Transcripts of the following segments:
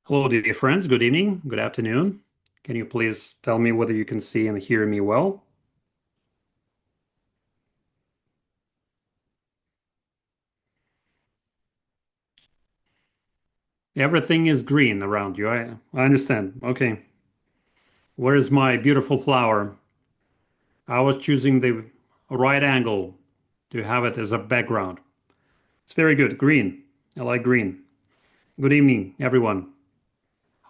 Hello, dear friends. Good evening. Good afternoon. Can you please tell me whether you can see and hear me well? Everything is green around you. I understand. Okay. Where's my beautiful flower? I was choosing the right angle to have it as a background. It's very good. Green. I like green. Good evening, everyone.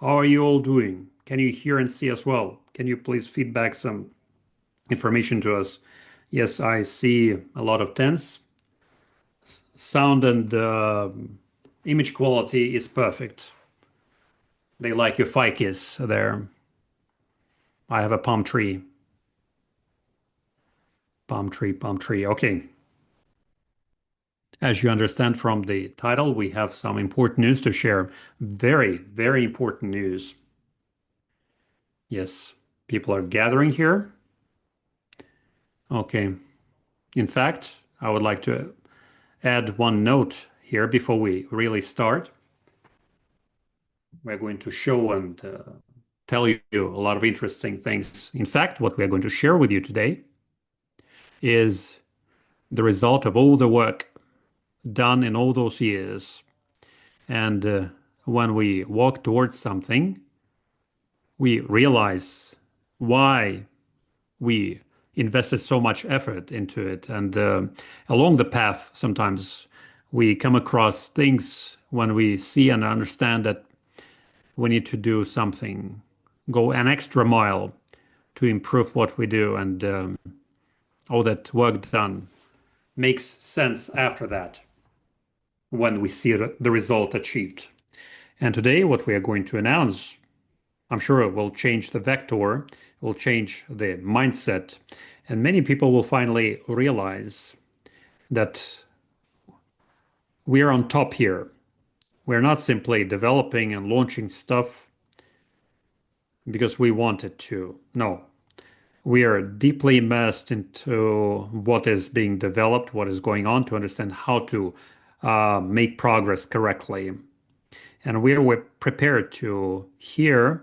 How are you all doing? Can you hear and see as well? Can you please feedback some information to us? Yes, I see a lot of tens. Sound and image quality is perfect. They like your ficus there. I have a palm tree. Palm tree, palm tree. Okay. As you understand from the title, we have some important news to share. Very, very important news. Yes, people are gathering here. Okay. In fact, I would like to add one note here before we really start. We're going to show and tell you a lot of interesting things. In fact, what we're going to share with you today is the result of all the work done in all those years. And when we walk towards something, we realize why we invested so much effort into it. And along the path, sometimes we come across things when we see and understand that we need to do something, go an extra mile to improve what we do. And all that work done makes sense after that when we see the result achieved. And today, what we are going to announce, I'm sure it will change the vector, will change the mindset, and many people will finally realize that we are on top here. We're not simply developing and launching stuff because we wanted to. No, we are deeply immersed into what is being developed, what is going on to understand how to make progress correctly. And we're prepared to hear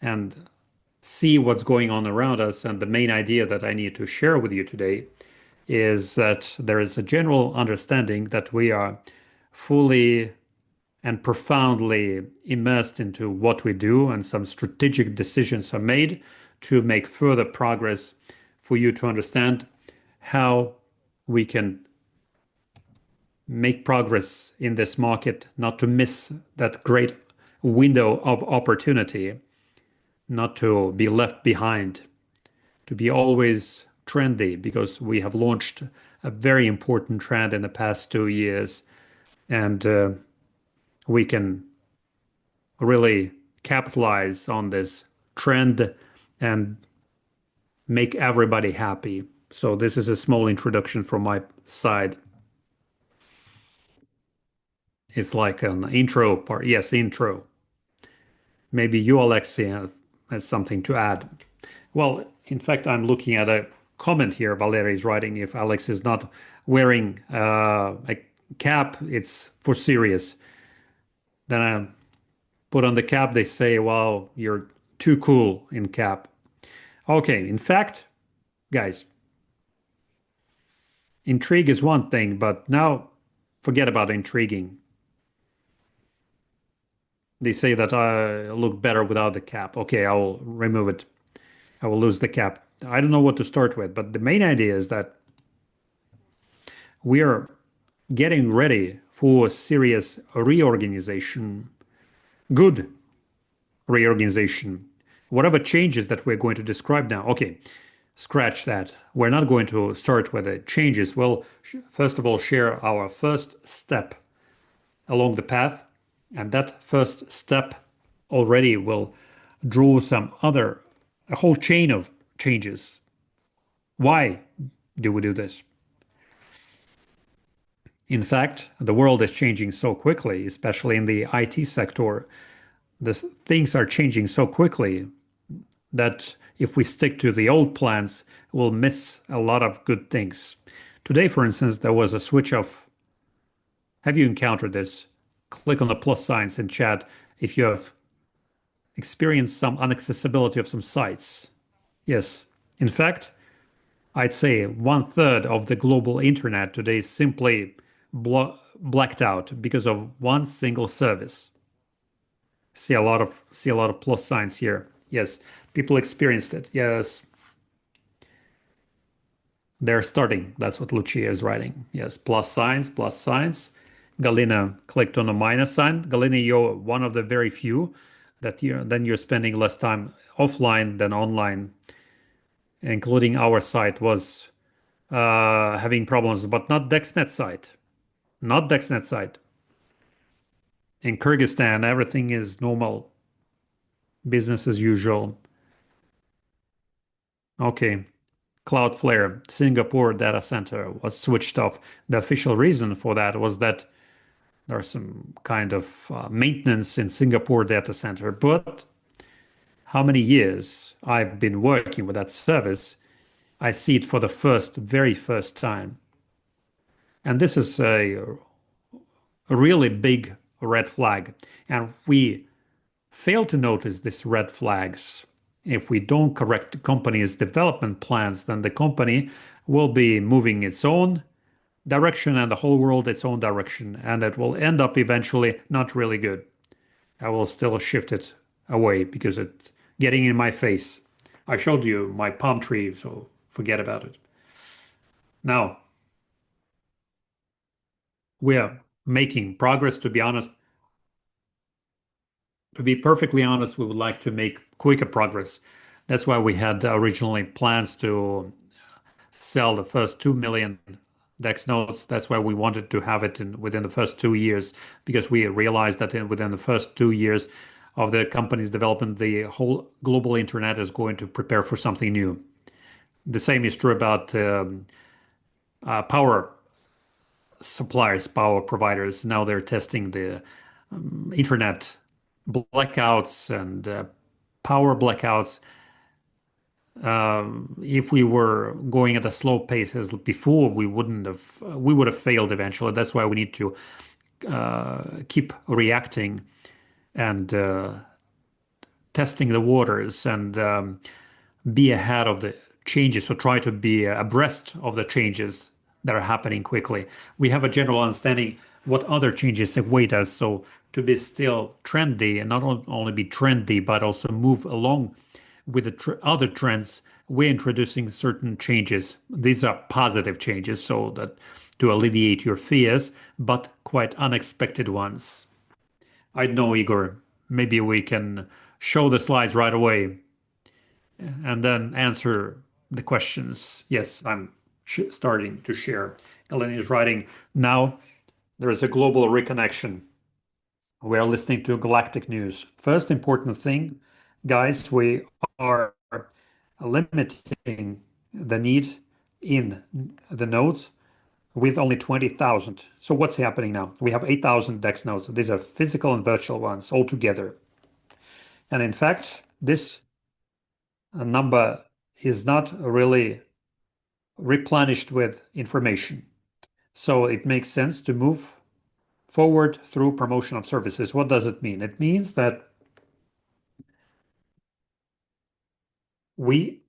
and see what's going on around us. And the main idea that I need to share with you today is that there is a general understanding that we are fully and profoundly immersed into what we do, and some strategic decisions are made to make further progress for you to understand how we can make progress in this market, not to miss that great window of opportunity, not to be left behind, to be always trendy, because we have launched a very important trend in the past 2 years, and we can really capitalize on this trend and make everybody happy. So this is a small introduction from my side. It's like an intro part. Yes, intro. Maybe you, Alexi, has something to add. Well, in fact, I'm looking at a comment here. Valery is writing, if Alex is not wearing a cap, it's for serious. Then I put on the cap, they say, wow, you're too cool in cap. Okay, in fact, guys, intrigue is one thing, but now forget about intriguing. They say that I look better without the cap. Okay, I will remove it. I will lose the cap. I don't know what to start with, but the main idea is that we are getting ready for serious reorganization, good reorganization. Whatever changes that we're going to describe now, okay, scratch that. We're not going to start with the changes. We'll first of all share our first step along the path, and that first step already will draw a whole chain of changes. Why do we do this? In fact, the world is changing so quickly, especially in the IT sector. Things are changing so quickly that if we stick to the old plans, we'll miss a lot of good things. Today, for instance, there was a switch off. Have you encountered this? Click on the plus signs in chat if you have experienced some inaccessibility of some sites. Yes. In fact, I'd say one third of the global internet today is simply blacked out because of one single service. See a lot of plus signs here. Yes, people experienced it. Yes, they're starting. That's what Lucia is writing. Yes, plus signs, plus signs. Galina clicked on a minus sign. Galina, you're one of the very few that you're spending less time offline than online, including our site was having problems, but not DexNet site. Not DexNet site. In Kyrgyzstan, everything is normal, business as usual. Okay. Cloudflare Singapore data center was switched off. The official reason for that was that there's some kind of maintenance in Singapore data center. But how many years I've been working with that service, I see it for the very first time. And this is a really big red flag. And we fail to notice these red flags. If we don't correct the company's development plans, then the company will be moving its own direction and the whole world its own direction, and it will end up eventually not really good. I will still shift it away because it's getting in my face. I showed you my palm tree, so forget about it. Now, we are making progress, to be honest. To be perfectly honest, we would like to make quicker progress. That's why we had originally plans to sell the first 2 million Dex notes. That's why we wanted to have it within the first 2 years, because we realized that within the first 2 years of the company's development, the whole global internet is going to prepare for something new. The same is true about power suppliers, power providers. Now they're testing the internet blackouts and power blackouts. If we were going at a slow pace as before, we would have failed eventually. That's why we need to keep reacting and testing the waters and be ahead of the changes, or try to be abreast of the changes that are happening quickly. We have a general understanding what other changes await us. So to be still trendy and not only be trendy, but also move along with the other trends, we're introducing certain changes. These are positive changes, so that to alleviate your fears, but quite unexpected ones. I know, Igor, maybe we can show the slides right away and then answer the questions. Yes, I'm starting to share. Eleni is writing, now there is a global reconnection. We are listening to galactic news. First important thing, guys, we are limiting the need in the nodes with only 20,000. So what's happening now? We have 8,000 DEX nodes. These are physical and virtual ones all together. And in fact, this number is not really replenished with information. So it makes sense to move forward through promotion of services. What does it mean? It means that we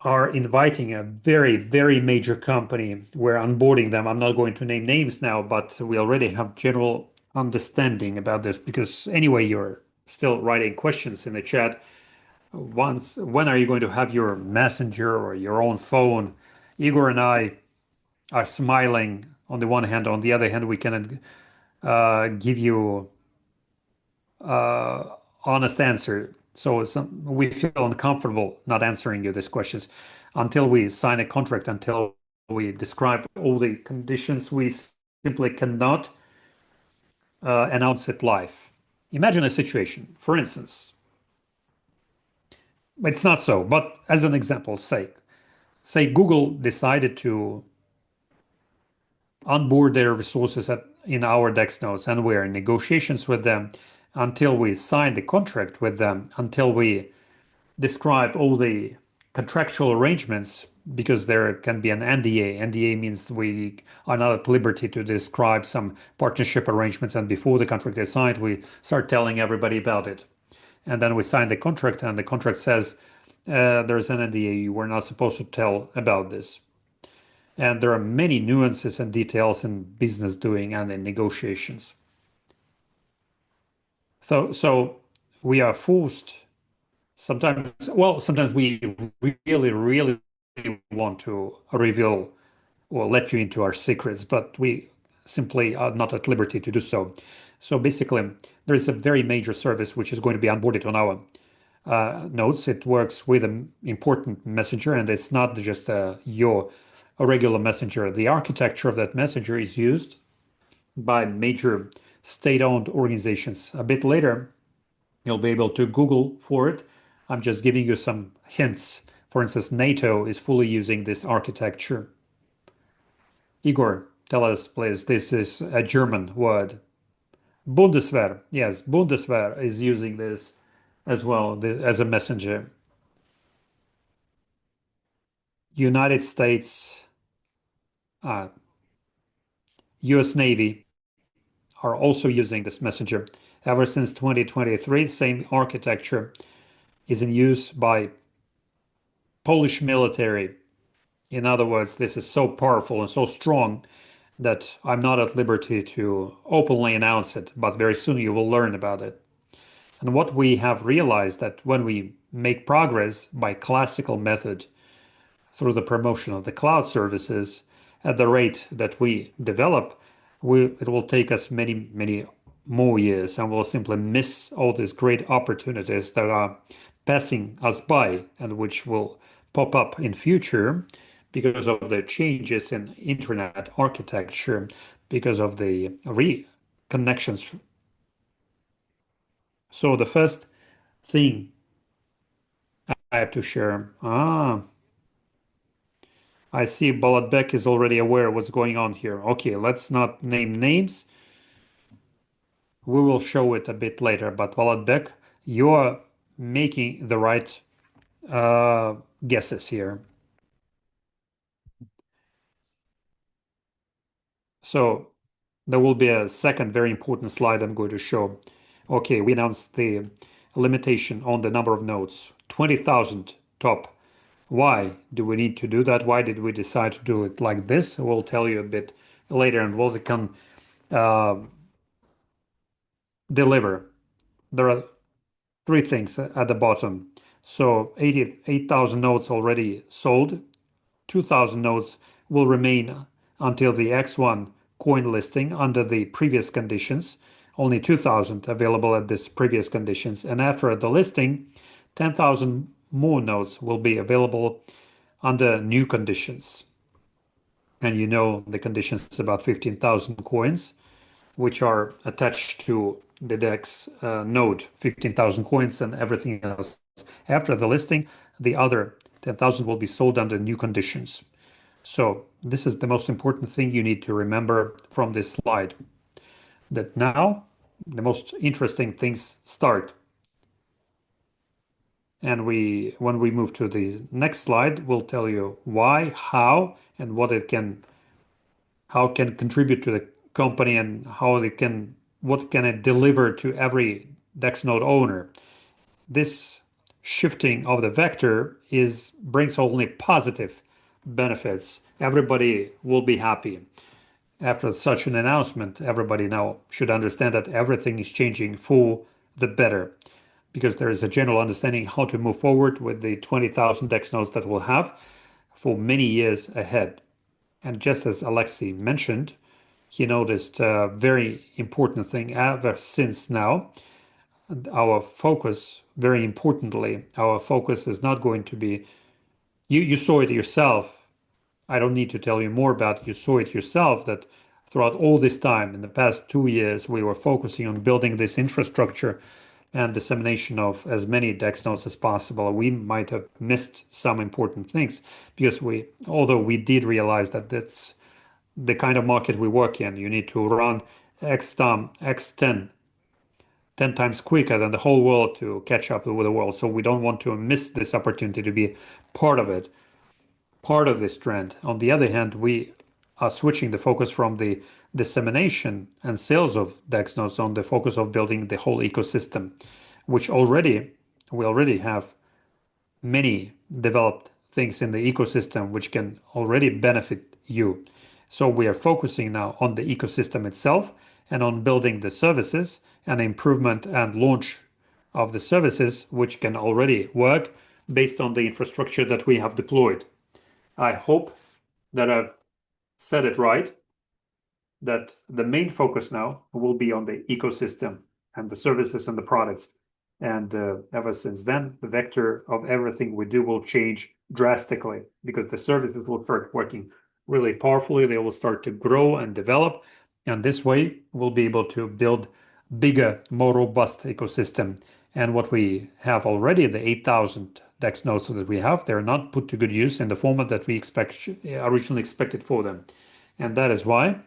are inviting a very, very major company. We're onboarding them. I'm not going to name names now, but we already have general understanding about this, because anyway, you're still writing questions in the chat. When are you going to have your messenger or your own phone? Igor and I are smiling on the one hand. On the other hand, we can give you honest answer. So we feel uncomfortable not answering you these questions until we sign a contract, until we describe all the conditions. We simply cannot announce it live. Imagine a situation, for instance, it's not so, but as an example, say Google decided to onboard their resources in our DEX nodes, and we're in negotiations with them until we sign the contract with them, until we describe all the contractual arrangements. because there can be an NDA. NDA means we are not at liberty to describe some partnership arrangements, and before the contract is signed, we start telling everybody about it. And then we sign the contract, and the contract says there's an NDA. We're not supposed to tell about this. And there are many nuances and details in business doing and in negotiations. So we are forced sometimes, well, sometimes we really, really want to reveal or let you into our secrets, but we simply are not at liberty to do so. So basically, there is a very major service which is going to be onboarded on our nodes. It works with an important messenger, and it's not just a regular messenger. The architecture of that messenger is used by major state-owned organizations. A bit later, you'll be able to Google for it. I'm just giving you some hints. For instance, NATO is fully using this architecture. Igor, tell us, please. This is a German word. Bundeswehr. Yes, Bundeswehr is using this as well as a messenger. United States, uh, US Navy are also using this messenger. Ever since 2023, same architecture is in use by Polish military. In other words, this is so powerful and so strong that I'm not at liberty to openly announce it, but very soon you will learn about it. And what we have realized that when we make progress by classical method through the promotion of the cloud services at the rate that we develop, it will take us many, many more years, and we'll simply miss all these great opportunities that are passing us by and which will pop up in future because of the changes in internet architecture, because of the reconnections. So the first thing I have to share. I see Balatbek is already aware what's going on here. Okay, let's not name names. We will show it a bit later, but Balatbek, you're making the right guesses here. So there will be a second very important slide I'm going to show. Okay, we announced the limitation on the number of nodes, 20,000 top. Why do we need to do that? Why did we decide to do it like this? We'll tell you a bit later, and what it can uh, deliver. There are three things at the bottom. So 8,000 nodes already sold. 2,000 nodes will remain until the X1 coin listing under the previous conditions. Only 2,000 available at this previous conditions. And after the listing, 10,000 more nodes will be available under new conditions. And you know the conditions about 15,000 coins, which are attached to the DEX node, 15,000 coins and everything else. After the listing, the other 10,000 will be sold under new conditions. So this is the most important thing you need to remember from this slide, that now the most interesting things start. And when we move to the next slide, we'll tell you why, how, and how it can contribute to the company and what can it deliver to every DEX node owner. This shifting of the vector brings only positive benefits. Everybody will be happy. After such an announcement, everybody now should understand that everything is changing for the better, because there is a general understanding how to move forward with the 20,000 DEX nodes that we'll have for many years ahead. And just as Alexei mentioned, he noticed a very important thing ever since now. Our focus, very importantly, our focus is not going to be, you saw it yourself. I don't need to tell you more about it. You saw it yourself that throughout all this time, in the past 2 years, we were focusing on building this infrastructure and dissemination of as many DEX nodes as possible. We might have missed some important things because although we did realize that that's the kind of market we work in, you need to run X10 10 times quicker than the whole world to catch up with the world. So we don't want to miss this opportunity to be part of it. part of this trend. On the other hand, we are switching the focus from the dissemination and sales of DEX nodes on the focus of building the whole ecosystem, which we already have many developed things in the ecosystem which can already benefit you. So we are focusing now on the ecosystem itself and on building the services and improvement and launch of the services which can already work based on the infrastructure that we have deployed. I hope that I've said it right, that the main focus now will be on the ecosystem and the services and the products. And ever since then, the vector of everything we do will change drastically because the services will start working really powerfully. They will start to grow and develop. And this way, we'll be able to build bigger, more robust ecosystem. And what we have already, the 8,000 DEX nodes that we have, they're not put to good use in the format that we originally expected for them. And that is why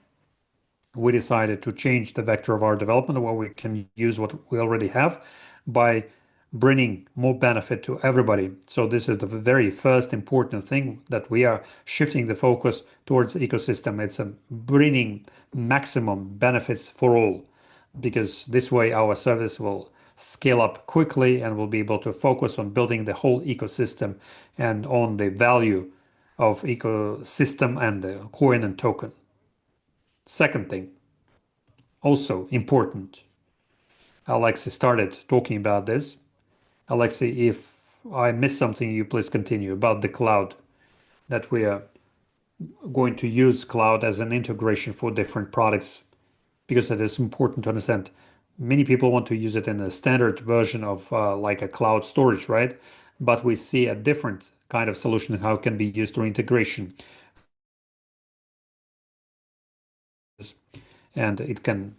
we decided to change the vector of our development where we can use what we already have by bringing more benefit to everybody. So this is the very first important thing, that we are shifting the focus towards the ecosystem. It's bringing maximum benefits for all, because this way our service will scale up quickly and we'll be able to focus on building the whole ecosystem and on the value of ecosystem and the coin and token. Second thing, also important. Alexei started talking about this. Alexei, if I missed something, you please continue about the cloud, that we are going to use cloud as an integration for different products, because it is important to understand. Many people want to use it in a standard version of like a cloud storage, right? But we see a different kind of solution how it can be used through integration. And it can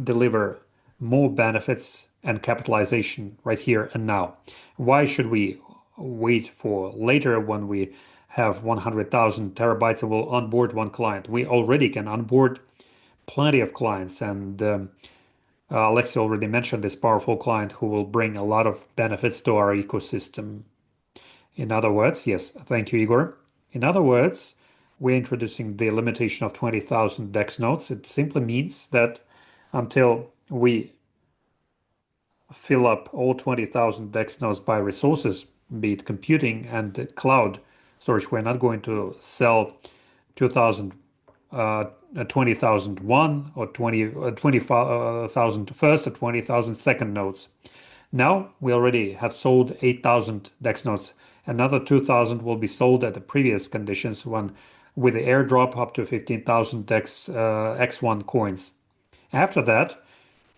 deliver more benefits and capitalization right here and now. Why should we wait for later when we have 100,000 terabytes and we'll onboard one client? We already can onboard plenty of clients, and Alexei already mentioned this powerful client who will bring a lot of benefits to our ecosystem. In other words, yes, thank you, Igor. In other words, we're introducing the limitation of 20,000 DEX nodes. It simply means that until we fill up all 20,000 DEX nodes by resources, be it computing and cloud storage, we're not going to sell 2,000, 20,001 or 20,000 first or 20,000 second nodes. Now we already have sold 8,000 DEX nodes. Another 2,000 will be sold at the previous conditions when with the airdrop up to 15,000 DEX X1 coins. After that,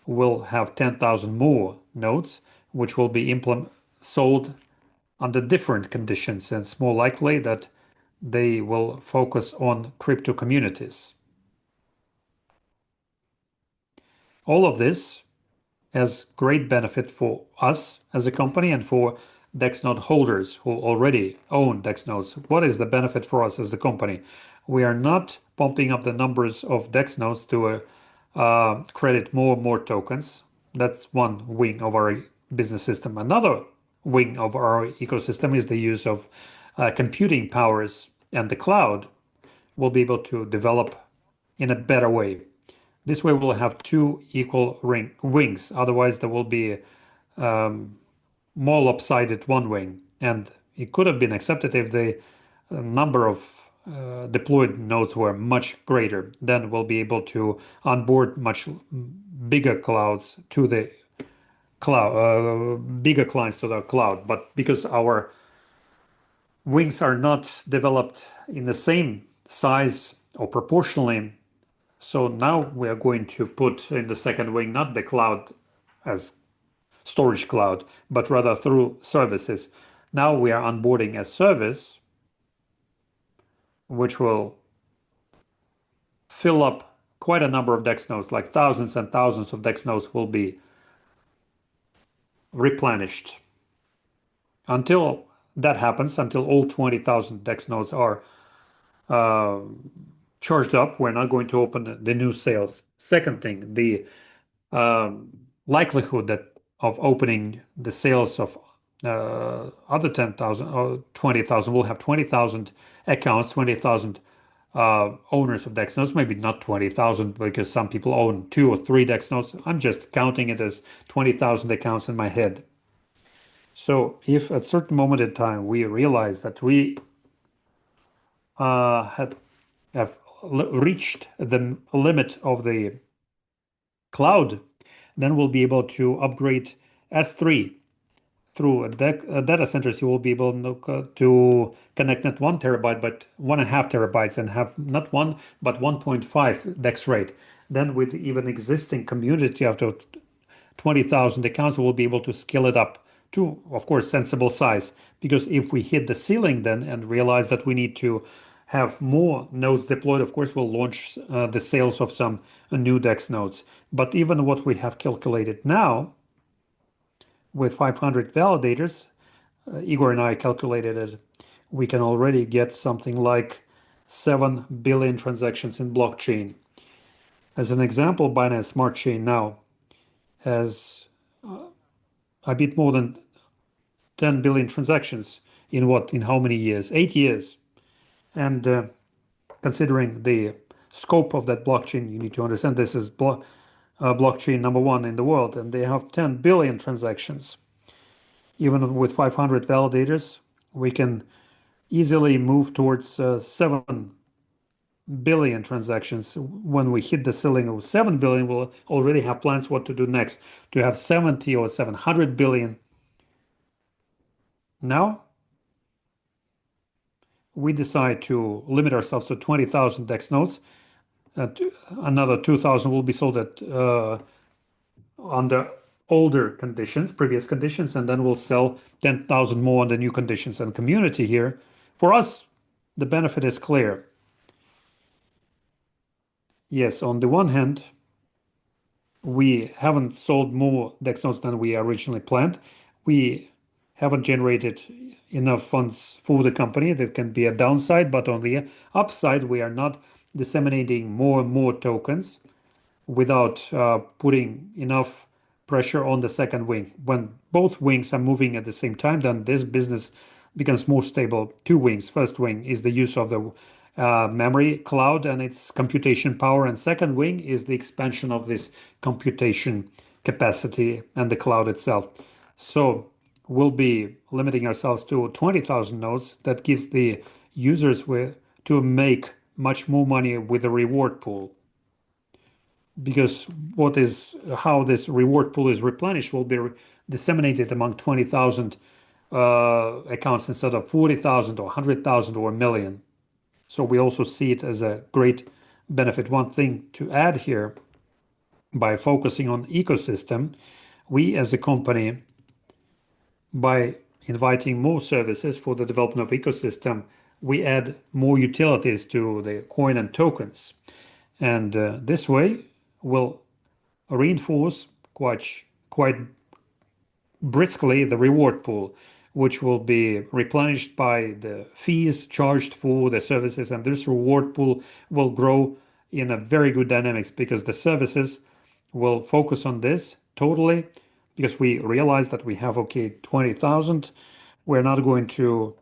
we'll have 10,000 more nodes, which will be sold under different conditions. And it's more likely that they will focus on crypto communities. All of this has great benefit for us as a company and for DEX node holders who already own DEX nodes. What is the benefit for us as a company? We are not pumping up the numbers of DEX nodes to credit more and more tokens. That's one wing of our business system. Another wing of our ecosystem is the use of computing powers, and the cloud will be able to develop in a better way. This way we'll have two equal wings. Otherwise, there will be more lopsided one wing. And it could have been accepted if the number of deployed nodes were much greater. Then we'll be able to onboard much bigger clouds to the cloud, bigger clients to the cloud. But because our wings are not developed in the same size or proportionally, so now we are going to put in the second wing not the cloud as storage cloud, but rather through services. Now we are onboarding a service which will fill up quite a number of DEX nodes, like thousands and thousands of DEX nodes will be replenished. Until that happens, until all 20,000 DEX nodes are charged up, we're not going to open the new sales. Second thing, the likelihood of opening the sales of other 10,000 or 20,000 will have 20,000 accounts, 20,000 owners of DEX nodes, maybe not 20,000 because some people own two or three DEX nodes. I'm just counting it as 20,000 accounts in my head. So if at certain moment in time we realize that we had have reached the limit of the cloud, then we'll be able to upgrade S3 through data centers. You will be able to connect not 1 terabyte, but 1.5 terabytes and have not one, but 1.5 DEX rate. Then with even existing community after 20,000 accounts, we'll be able to scale it up to, of course, sensible size. Because if we hit the ceiling then and realize that we need to have more nodes deployed, of course, we'll launch the sales of some new DEX nodes. But even what we have calculated now with 500 validators, Igor and I calculated it, we can already get something like 7 billion transactions in blockchain. As an example, Binance Smart Chain now has a bit more than 10 billion transactions in what? In how many years? 8 years. And considering the scope of that blockchain, you need to understand this is blockchain number one in the world, and they have 10 billion transactions. Even with 500 validators, we can easily move towards 7 billion transactions. When we hit the ceiling of 7 billion, we'll already have plans what to do next to have 70 or 700 billion. Now, we decide to limit ourselves to 20,000 DEX nodes. Another 2,000 will be sold at under older conditions, previous conditions, and then we'll sell 10,000 more under new conditions and community here. For us, the benefit is clear. Yes, on the one hand, we haven't sold more DEX nodes than we originally planned. We haven't generated enough funds for the company. That can be a downside, but on the upside, we are not disseminating more and more tokens without putting enough pressure on the second wing. When both wings are moving at the same time, then this business becomes more stable. Two wings. First wing is the use of the memory cloud and its computation power, and second wing is the expansion of this computation capacity and the cloud itself. So we'll be limiting ourselves to 20,000 nodes. That gives the users to make much more money with the reward pool. Because how this reward pool is replenished will be disseminated among 20,000 accounts instead of 40,000 or 100,000 or a million. So we also see it as a great benefit. One thing to add here, by focusing on ecosystem, we as a company, by inviting more services for the development of ecosystem, we add more utilities to the coin and tokens. And this way will reinforce quite briskly the reward pool, which will be replenished by the fees charged for the services, and this reward pool will grow in a very good dynamics because the services will focus on this totally, because we realize that we have 20,000. We're not going to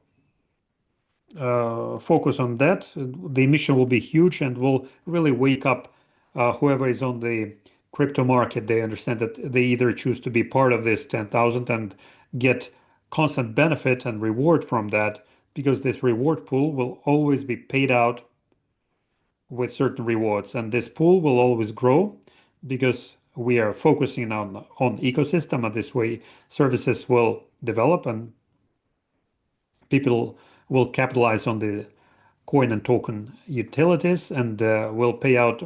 focus on that. The emission will be huge and will really wake up whoever is on the crypto market. They understand that they either choose to be part of this 10,000 and get constant benefit and reward from that, because this reward pool will always be paid out with certain rewards, and this pool will always grow because we are focusing on ecosystem, and this way services will develop and people will capitalize on the coin and token utilities, and will pay out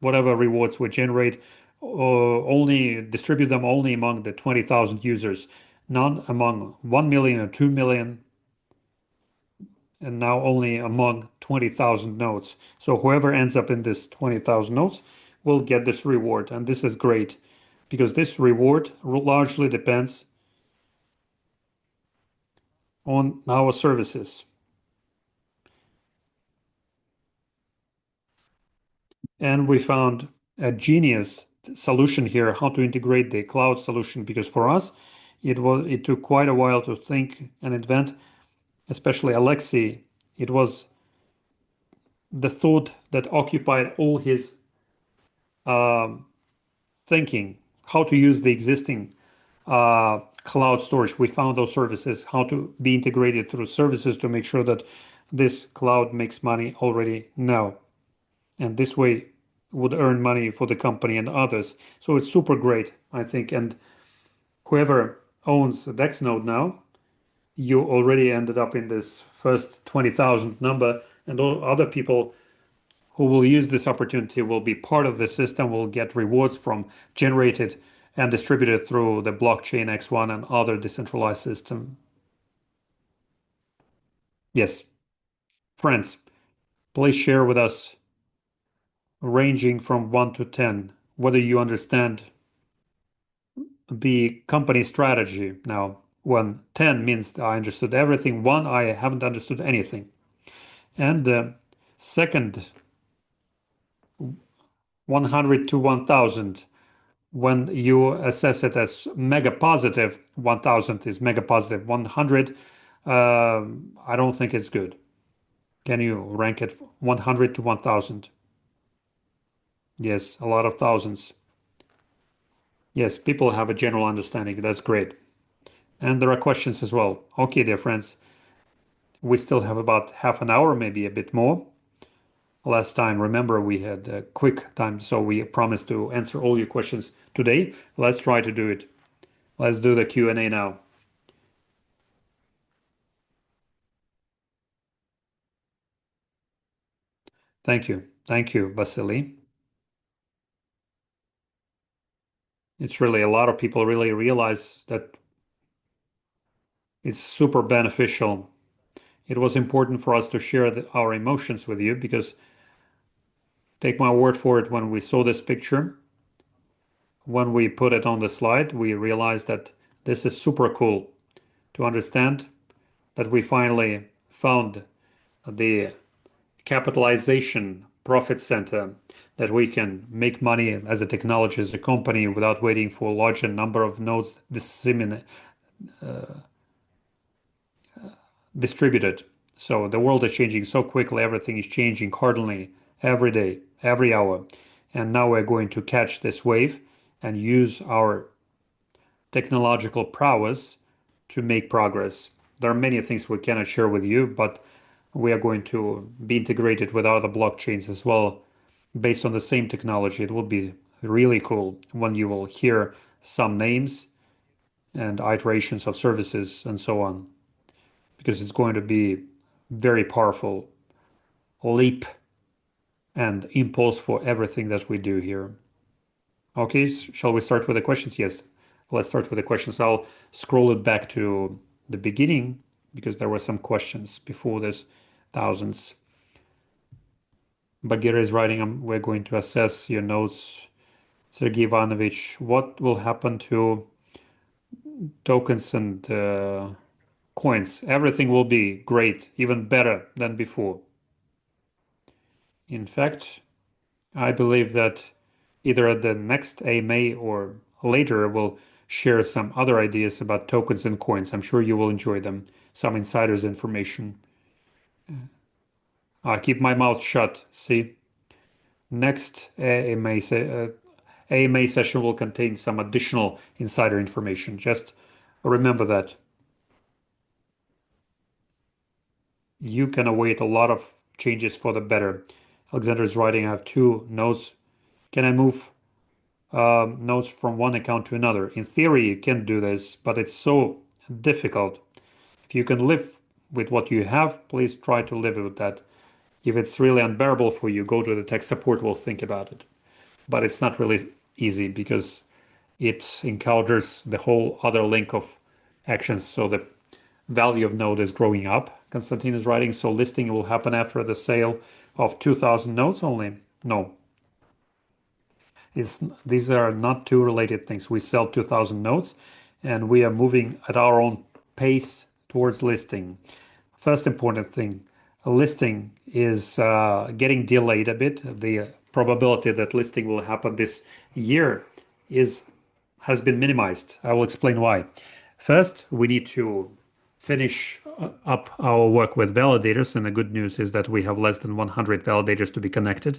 whatever rewards we generate, or only distribute them only among the 20,000 users, not among 1 million or 2 million, and now only among 20,000 nodes. So whoever ends up in this 20,000 nodes will get this reward, and this is great because this reward largely depends on our services. And we found a genius solution here, how to integrate the cloud solution, because for us, It took quite a while to think and invent, especially Alexei. It was the thought that occupied all his um, thinking, how to use the existing cloud storage. We found those services, how to be integrated through services to make sure that this cloud makes money already now. And this way would earn money for the company and others. So it's super great, I think. And whoever owns DexNode now, you already ended up in this first 20,000 number, and all other people who will use this opportunity will be part of the system, will get rewards from generated and distributed through the blockchain X1 and other decentralized system. Yes, friends, please share with us, ranging from 1 to 10, whether you understand the company strategy. Now, when 10 means I understood everything, 1, I haven't understood anything. And second, 100 to 1000, when you assess it as mega positive, 1000 is mega positive. 100, I don't think it's good. Can you rank it 100 to 1000? Yes, a lot of thousands. Yes, people have a general understanding. That's great. And there are questions as well. Okay, dear friends, we still have about half an hour, maybe a bit more. Last time, remember, we had a quick time, so we promised to answer all your questions today. Let's try to do it. Let's do the Q&A now. Thank you. Thank you, Vasily. It's really a lot of people really realize that it's super beneficial. It was important for us to share our emotions with you because take my word for it, when we saw this picture, when we put it on the slide, we realized that this is super cool to understand that we finally found the capitalization profit center that we can make money as a technology, as a company without waiting for a larger number of nodes distributed. So the world is changing so quickly, everything is changing cardinally every day, every hour. And now we're going to catch this wave and use our technological prowess to make progress. There are many things we cannot share with you, but we are going to be integrated with other blockchains as well based on the same technology. It will be really cool when you will hear some names and iterations of services and so on, because it's going to be very powerful leap and impulse for everything that we do here. Okay, shall we start with the questions? Yes, let's start with the questions. I'll scroll it back to the beginning because there were some questions before this. Thousands. Bagheera is writing, we're going to assess your notes. Sergey Ivanovich, what will happen to tokens and coins? Everything will be great, even better than before. In fact, I believe that either at the next AMA or later we'll share some other ideas about tokens and coins. I'm sure you will enjoy them. Some insiders information. I keep my mouth shut. See, next AMA session will contain some additional insider information. Just remember that. You can await a lot of changes for the better. Alexander is writing, I have two nodes. Can I move nodes from one account to another? In theory, you can do this, but it's so difficult. If you can live with what you have, please try to live with that. If it's really unbearable for you, go to the tech support, we'll think about it. But it's not really easy because it encounters the whole other link of actions. So the value of node is growing up. Konstantin is writing, so listing will happen after the sale of 2000 nodes only? No. These are not two related things. We sell 2000 nodes and we are moving at our own pace towards listing. First important thing, a listing is getting delayed a bit. The probability that listing will happen this year has been minimized. I will explain why. First, we need to finish up our work with validators, and the good news is that we have less than 100 validators to be connected.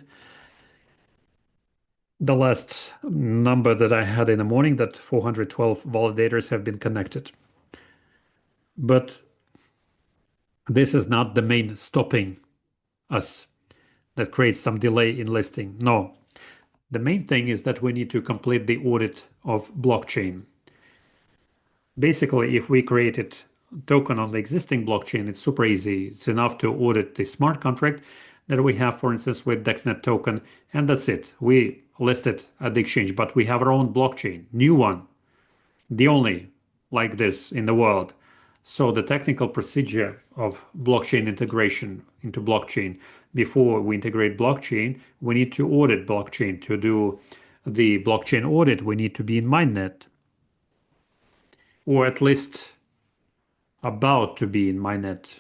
The last number that I had in the morning, that 412 validators have been connected. But this is not the main stopping us that creates some delay in listing. No, the main thing is that we need to complete the audit of blockchain. Basically, if we created token on the existing blockchain, it's super easy. It's enough to audit the smart contract that we have, for instance, with DexNet token, and that's it. We list it at the exchange, but we have our own blockchain, new one, the only like this in the world. So the technical procedure of blockchain integration into blockchain, before we integrate blockchain, we need to audit blockchain. To do the blockchain audit, we need to be in mainnet, or at least about to be in mainnet,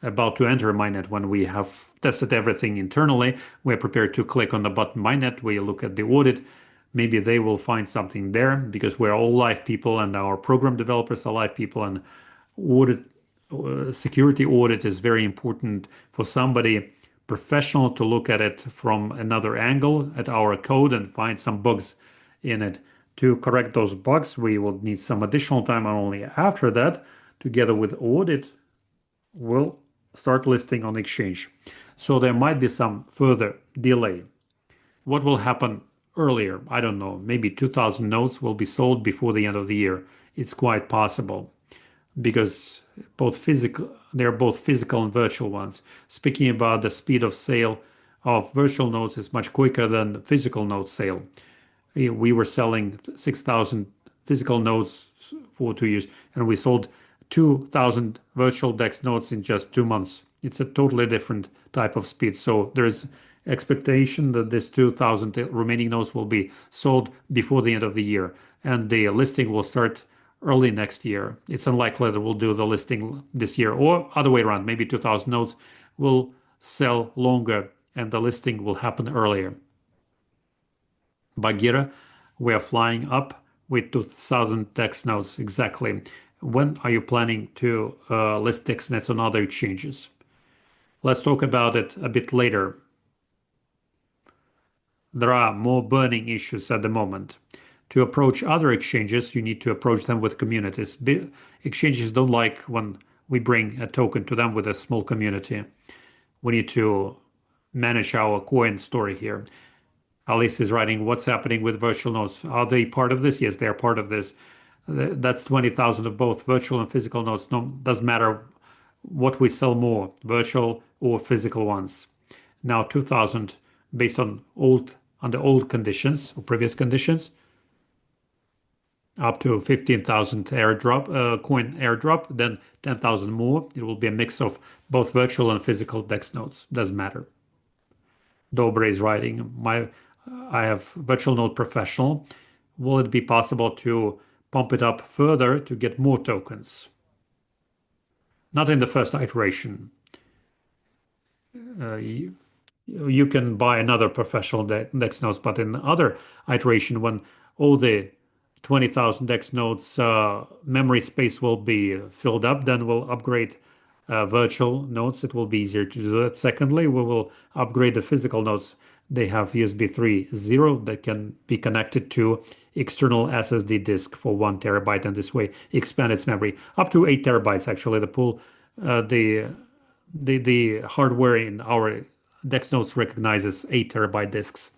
about to enter mainnet. When we have tested everything internally, we're prepared to click on the button mainnet. We look at the audit. Maybe they will find something there because we're all live people and our program developers are live people, and audit, security audit is very important for somebody professional to look at it from another angle at our code and find some bugs in it. To correct those bugs, we will need some additional time, and only after that, together with audit, we'll start listing on exchange. So there might be some further delay. What will happen earlier? I don't know. Maybe 2,000 nodes will be sold before the end of the year. It's quite possible because they're both physical and virtual ones. Speaking about the speed of sale of virtual nodes is much quicker than physical node sale. We were selling 6,000 physical nodes for 2 years, and we sold 2,000 virtual DEX nodes in just 2 months. It's a totally different type of speed. So there's expectation that this 2,000 remaining nodes will be sold before the end of the year, and the listing will start early next year. It's unlikely that we'll do the listing this year, or other way around. Maybe 2,000 nodes will sell longer and the listing will happen earlier. Bagheera, we are flying up with 2,000 DEX nodes exactly. When are you planning to list DexNets on other exchanges? Let's talk about it a bit later. There are more burning issues at the moment. To approach other exchanges, you need to approach them with communities. Exchanges don't like when we bring a token to them with a small community. We need to manage our coin story here. Alice is writing, what's happening with virtual nodes? Are they part of this? Yes, they are part of this. That's 20,000 of both virtual and physical nodes. No, doesn't matter what we sell more, virtual or physical ones. Now 2,000 based on under old conditions or previous conditions, up to 15,000 airdrop, coin airdrop, then 10,000 more. It will be a mix of both virtual and physical DEX nodes. Doesn't matter. Dobre is writing, I have virtual node professional. Will it be possible to pump it up further to get more tokens? Not in the first iteration. You can buy another professional DEX nodes, but in the other iteration, when all the 20,000 DEX nodes memory space will be filled up, then we'll upgrade virtual nodes. It will be easier to do that. Secondly, we will upgrade the physical nodes. They have USB 3.0 that can be connected to external SSD disk for 1 terabyte, and this way expand its memory up to 8 terabytes. Actually, the pool, the hardware in our DEX nodes recognizes 8 terabyte disks,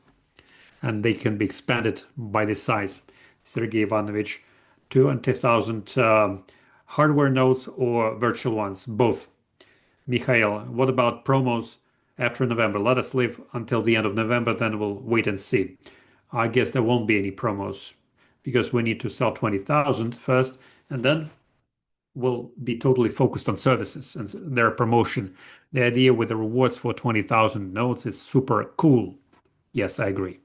and they can be expanded by this size. Sergey Ivanovich, 20,000 hardware nodes or virtual ones, both. Mikhail, what about promos after November? Let us live until the end of November, then we'll wait and see. I guess there won't be any promos because we need to sell 20,000 first, and then we'll be totally focused on services and their promotion. The idea with the rewards for 20,000 nodes is super cool. Yes, I agree.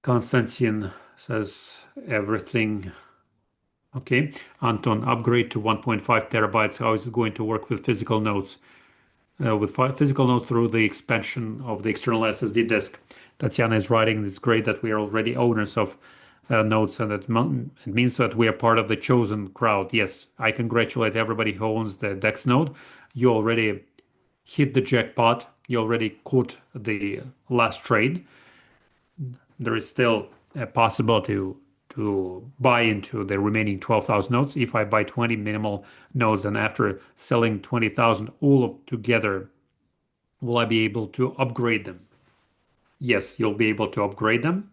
Konstantin says everything. Okay. Anton, upgrade to 1.5 terabytes. How is it going to work with physical nodes? With physical nodes through the expansion of the external SSD disk. Tatiana is writing, it's great that we are already owners of nodes, and it means that we are part of the chosen crowd. Yes, I congratulate everybody who owns the Dex node. You already hit the jackpot. You already caught the last trade. There is still a possibility to buy into the remaining 12,000 nodes. If I buy 20 minimal nodes and after selling 20,000 all of together, will I be able to upgrade them? Yes, you'll be able to upgrade them.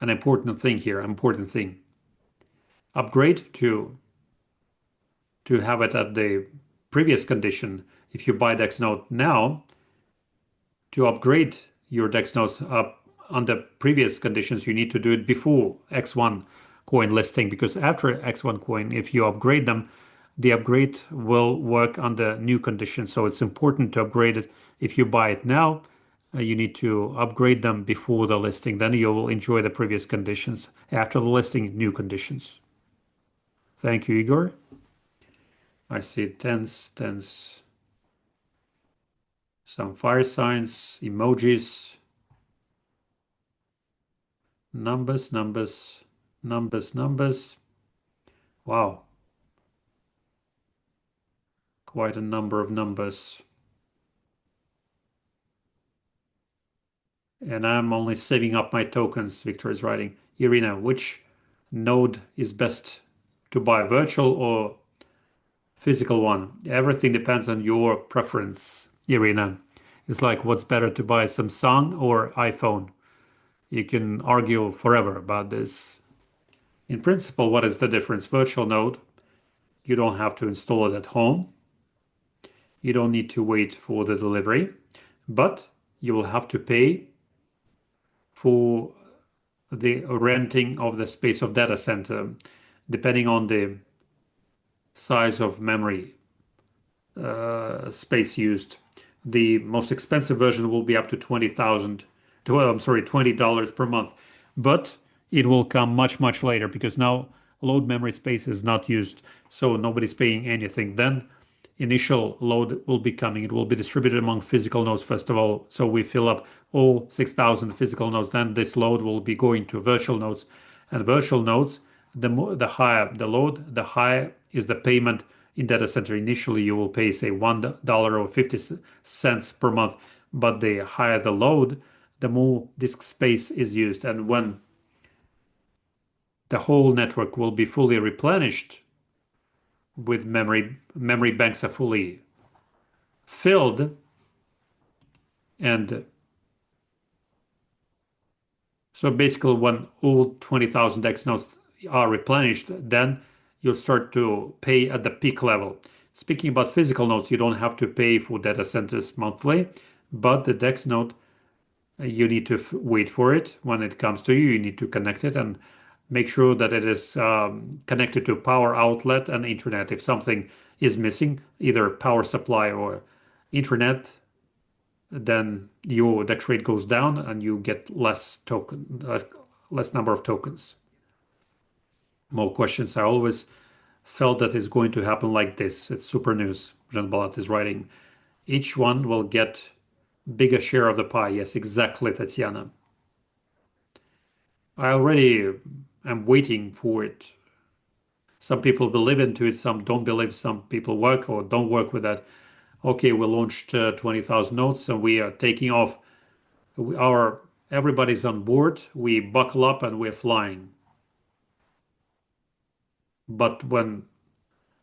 An important thing here, important thing. Upgrade to have it at the previous condition. If you buy Dex node now, to upgrade your DEX nodes up under previous conditions, you need to do it before X1 coin listing, because after X1 coin, if you upgrade them, the upgrade will work under new conditions. So it's important to upgrade it. If you buy it now, you need to upgrade them before the listing. Then you will enjoy the previous conditions. After the listing, new conditions. Thank you, Igor. I see tens, tens, some fire signs, emojis. Numbers, numbers, numbers, numbers. Wow, quite a number of numbers. And I'm only saving up my tokens, Victor is writing. Irina, which node is best to buy, virtual or physical one? Everything depends on your preference, Irina. It's like what's better to buy, Samsung or iPhone? You can argue forever about this. In principle, what is the difference? Virtual node, you don't have to install it at home. You don't need to wait for the delivery, but you will have to pay for the renting of the space of data center, depending on the size of memory space used. The most expensive version will be up to 20,000, I'm sorry, $20 per month, but it will come much, much later because now load memory space is not used, so nobody's paying anything. Then initial load will be coming. It will be distributed among physical nodes first of all. So we fill up all 6,000 physical nodes. Then this load will be going to virtual nodes. And virtual nodes, the higher the load, the higher is the payment in data center. Initially, you will pay, say, $1 or 50 cents per month. But the higher the load, the more disk space is used. And when the whole network will be fully replenished with memory banks are fully filled, and so basically when all 20,000 X nodes are replenished, then you'll start to pay at the peak level. Speaking about physical nodes, you don't have to pay for data centers monthly, but the DEX node, you need to wait for it. When it comes to you, you need to connect it and make sure that it is connected to power outlet and internet. If something is missing, either power supply or internet, then your DEX rate goes down and you get less number of tokens. More questions. I always felt that it's going to happen like this. It's super news. Jean Balat is writing. Each one will get bigger share of the pie. Yes, exactly, Tatiana. I already am waiting for it. Some people believe into it, some don't believe, some people work or don't work with that. Okay, we launched 20,000 nodes and we are taking off. Our everybody's on board. We buckle up and we're flying. But when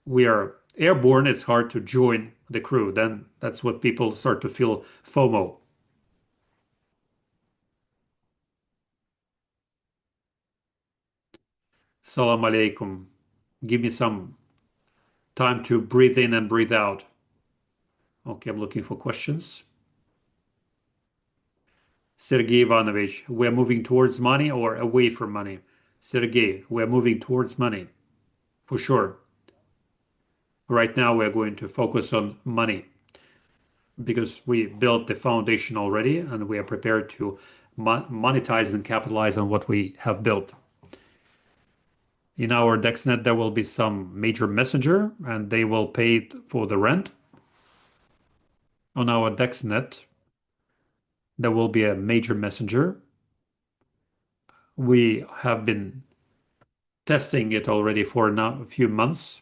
we are airborne, it's hard to join the crew. Then that's what people start to feel FOMO. Salam alaikum. Give me some time to breathe in and breathe out. Okay, I'm looking for questions. Sergey Ivanovich, we're moving towards money or away from money? Sergey, we're moving towards money, for sure. Right now, we're going to focus on money because we built the foundation already and we are prepared to monetize and capitalize on what we have built. In our DexNet, there will be some major messenger and they will pay for the rent. On our DexNet, there will be a major messenger We have been testing it already for now a few months.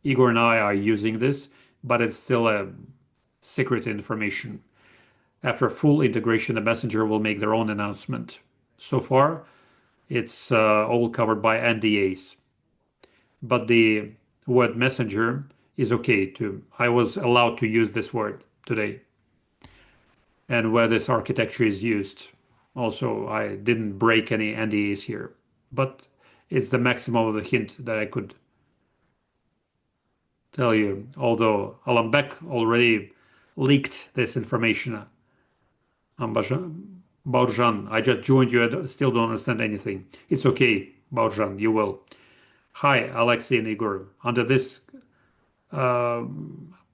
Igor and I are using this, but it's still a secret information. After full integration, the messenger will make their own announcement. So far, it's all covered by NDAs, but the word messenger is okay to. I was allowed to use this word today, and where this architecture is used. Also, I didn't break any NDAs here, but it's the maximum of the hint that I could tell you. Although Alambek already leaked this information. Baurjan, I just joined you. I still don't understand anything. It's okay, Baurjan, you will. Hi, Alexei and Igor. Under this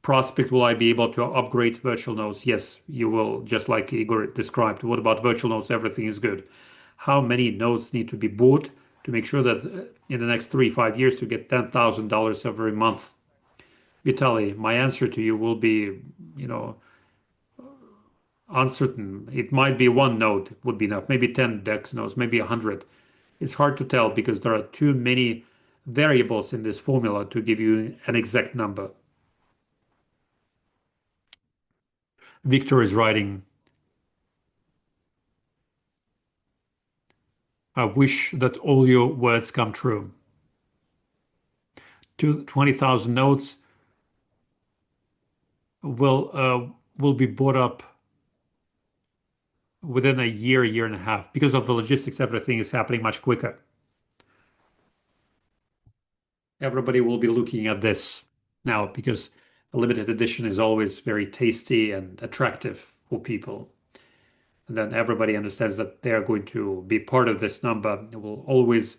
prospect, will I be able to upgrade virtual nodes? Yes, you will, just like Igor described. What about virtual nodes? Everything is good. How many nodes need to be bought to make sure that in the next 3, 5 years to get $10,000 every month? Vitaly, my answer to you will be, you know, uncertain. It might be one node would be enough, maybe 10 DEX nodes, maybe 100. It's hard to tell because there are too many variables in this formula to give you an exact number. Victor is writing, I wish that all your words come true. 20,000 nodes will be bought up within a year, year and a half. Because of the logistics, everything is happening much quicker. Everybody will be looking at this now because a limited edition is always very tasty and attractive for people. And then everybody understands that they are going to be part of this number. It will always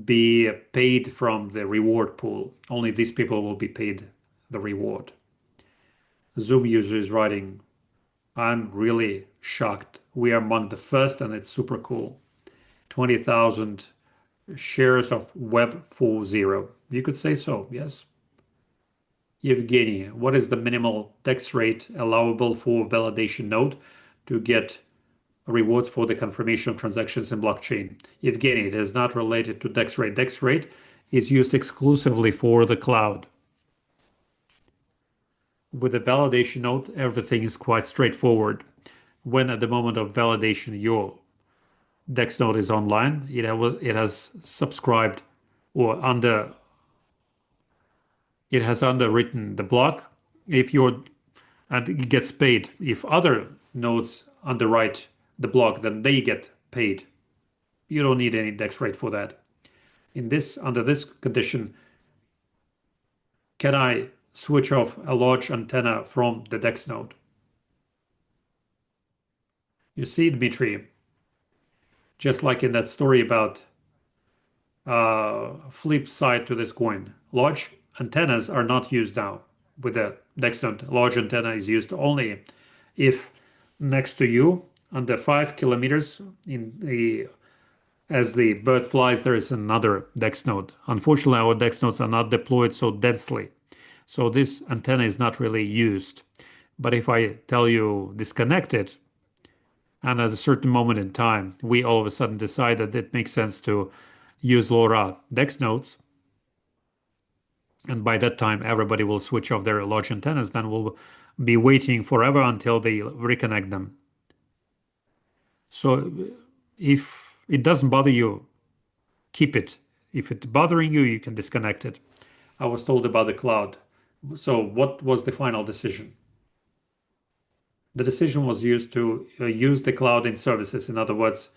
be paid from the reward pool. Only these people will be paid the reward. Zoom user is writing, I'm really shocked. We are among the first and it's super cool. 20,000 shares of Web 4.0. You could say so, yes. Evgeny, what is the minimal tax rate allowable for validation node to get rewards for the confirmation of transactions in blockchain? Evgeny, it is not related to tax rate. Tax rate is used exclusively for the cloud. With the validation node, everything is quite straightforward. When at the moment of validation, your DEX node is online, it has subscribed or it has underwritten the block. If you're and it gets paid. If other nodes underwrite the block, then they get paid. You don't need any DEX rate for that. Under this condition, can I switch off a large antenna from the DEX node? You see, Dmitry, just like in that story about flip side to this coin, large antennas are not used now with the DEX node. Large antenna is used only if next to you, under 5 kilometers as the bird flies, there is another DEX node. Unfortunately, our DEX nodes are not deployed so densely. So this antenna is not really used. But if I tell you disconnect it, and at a certain moment in time, we all of a sudden decide that it makes sense to use LoRa DEX nodes, and by that time everybody will switch off their large antennas, then we'll be waiting forever until they reconnect them. So if it doesn't bother you, keep it. If it's bothering you, you can disconnect it. I was told about the cloud. So what was the final decision? The decision was used to use the cloud in services. In other words,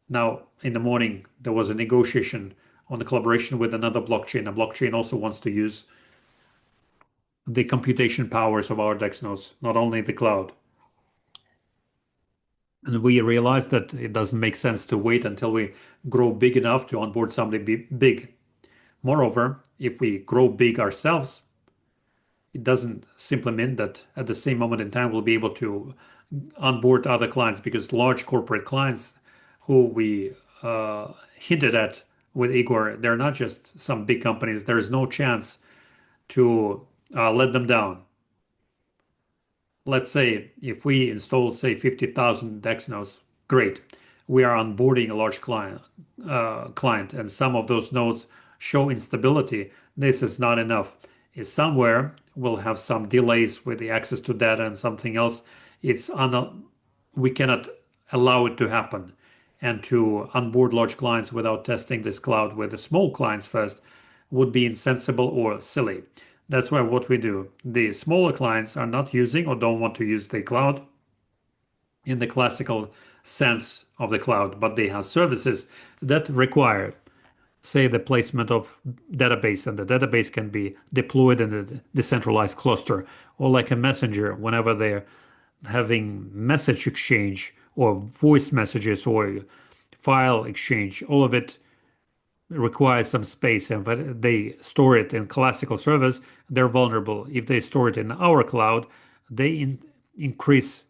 now in the morning, there was a negotiation on the collaboration with another blockchain. A blockchain also wants to use the computation powers of our DEX nodes, not only the cloud. And we realized that it doesn't make sense to wait until we grow big enough to onboard somebody big. Moreover, if we grow big ourselves, it doesn't simply mean that at the same moment in time we'll be able to onboard other clients, because large corporate clients who we hinted at with Igor, they're not just some big companies. There is no chance to let them down. Let's say if we install, say, 50,000 DEX nodes, great. we are onboarding a large client, and some of those nodes show instability, this is not enough. It's somewhere we'll have some delays with the access to data and something else. It's on we cannot allow it to happen. And to onboard large clients without testing this cloud with the small clients first would be insensible or silly. That's why what we do, the smaller clients are not using or don't want to use the cloud in the classical sense of the cloud, but they have services that require, say, the placement of database, and the database can be deployed in a decentralized cluster, or like a messenger whenever they're having message exchange or voice messages or file exchange. All of it requires some space, and if they store it in classical servers, they're vulnerable. If they store it in our cloud, they increase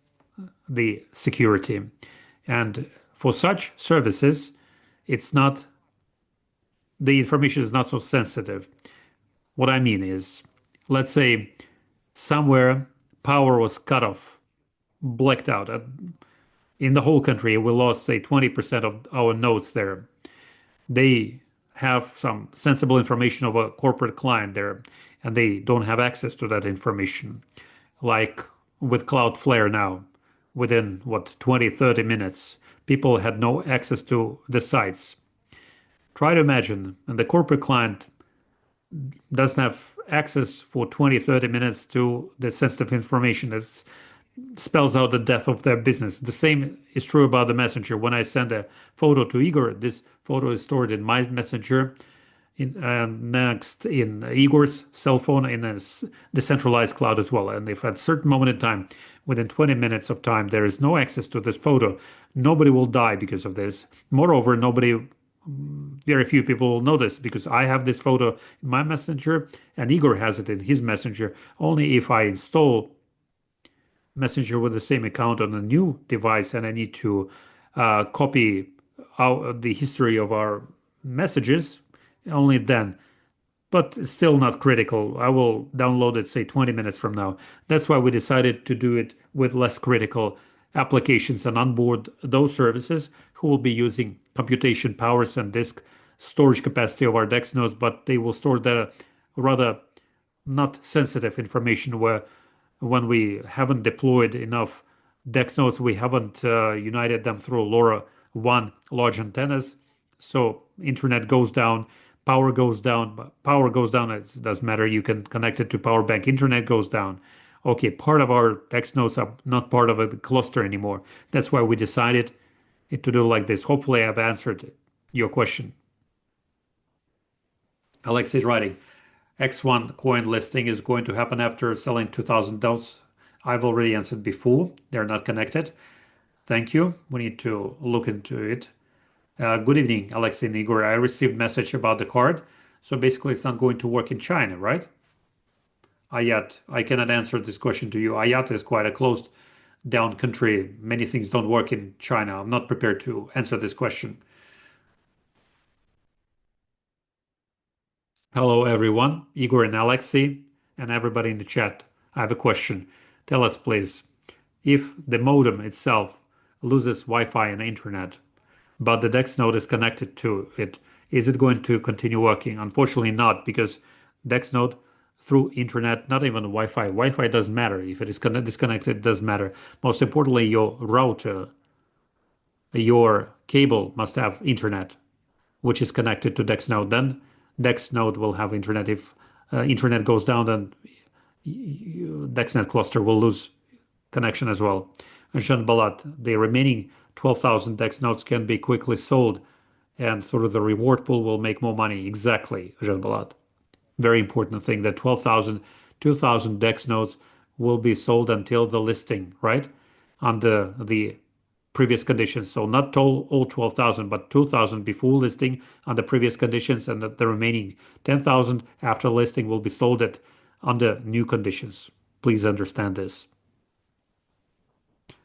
the security. And for such services, it's not, the information is not so sensitive. What I mean is, let's say somewhere power was cut off, blacked out. In the whole country, we lost, say, 20% of our nodes there. They have some sensible information of a corporate client there, and they don't have access to that information. Like with Cloudflare now, within what, 20, 30 minutes, people had no access to the sites. Try to imagine, and the corporate client doesn't have access for 20, 30 minutes to the sensitive information. It spells out the death of their business. The same is true about the messenger. When I send a photo to Igor, this photo is stored in my messenger, next in Igor's cell phone, in a decentralized cloud as well. And if at a certain moment in time, within 20 minutes of time, there is no access to this photo, nobody will die because of this. Moreover, very few people will notice, because I have this photo in my messenger and Igor has it in his messenger. Only if I install messenger with the same account on a new device and I need to copy the history of our messages, only then. But it's still not critical. I will download it, say, 20 minutes from now. That's why we decided to do it with less critical applications and onboard those services who will be using computation powers and disk storage capacity of our DEX nodes, but they will store the rather not sensitive information, where when we haven't deployed enough DEX nodes, we haven't united them through LoRaWAN large antennas. So internet goes down, power goes down, but power goes down, it doesn't matter. You can connect it to power bank. Internet goes down. Okay, part of our DEX nodes are not part of a cluster anymore. That's why we decided to do like this. Hopefully, I've answered your question. Alex is writing, X1 coin listing is going to happen after selling 2,000 notes. I've already answered before. They're not connected. Thank you. We need to look into it. Good evening, Alexei and Igor. I received message about the card. So basically, it's not going to work in China, right? Ayat, I cannot answer this question to you. Ayat is quite a closed down country. Many things don't work in China. I'm not prepared to answer this question. Hello, everyone. Igor and Alexei, and everybody in the chat. I have a question. Tell us, please, if the modem itself loses Wi-Fi and internet, but the DEX node is connected to it, is it going to continue working? Unfortunately not, because DEX node through internet, not even Wi-Fi. Wi-Fi doesn't matter. If it is disconnected, it doesn't matter. Most importantly, your router, your cable must have internet, which is connected to DEX node. Then DEX node will have internet. If internet goes down, then DexNet cluster will lose connection as well. Jean Balat, the remaining 12,000 DEX nodes can be quickly sold, and through the reward pool will make more money. Exactly, Jean Balat. Very important thing that 12,000, 2,000 DEX nodes will be sold until the listing, right? Under the previous conditions. So not all 12,000, but 2,000 before listing on the previous conditions, and the remaining 10,000 after listing will be sold at under new conditions. Please understand this.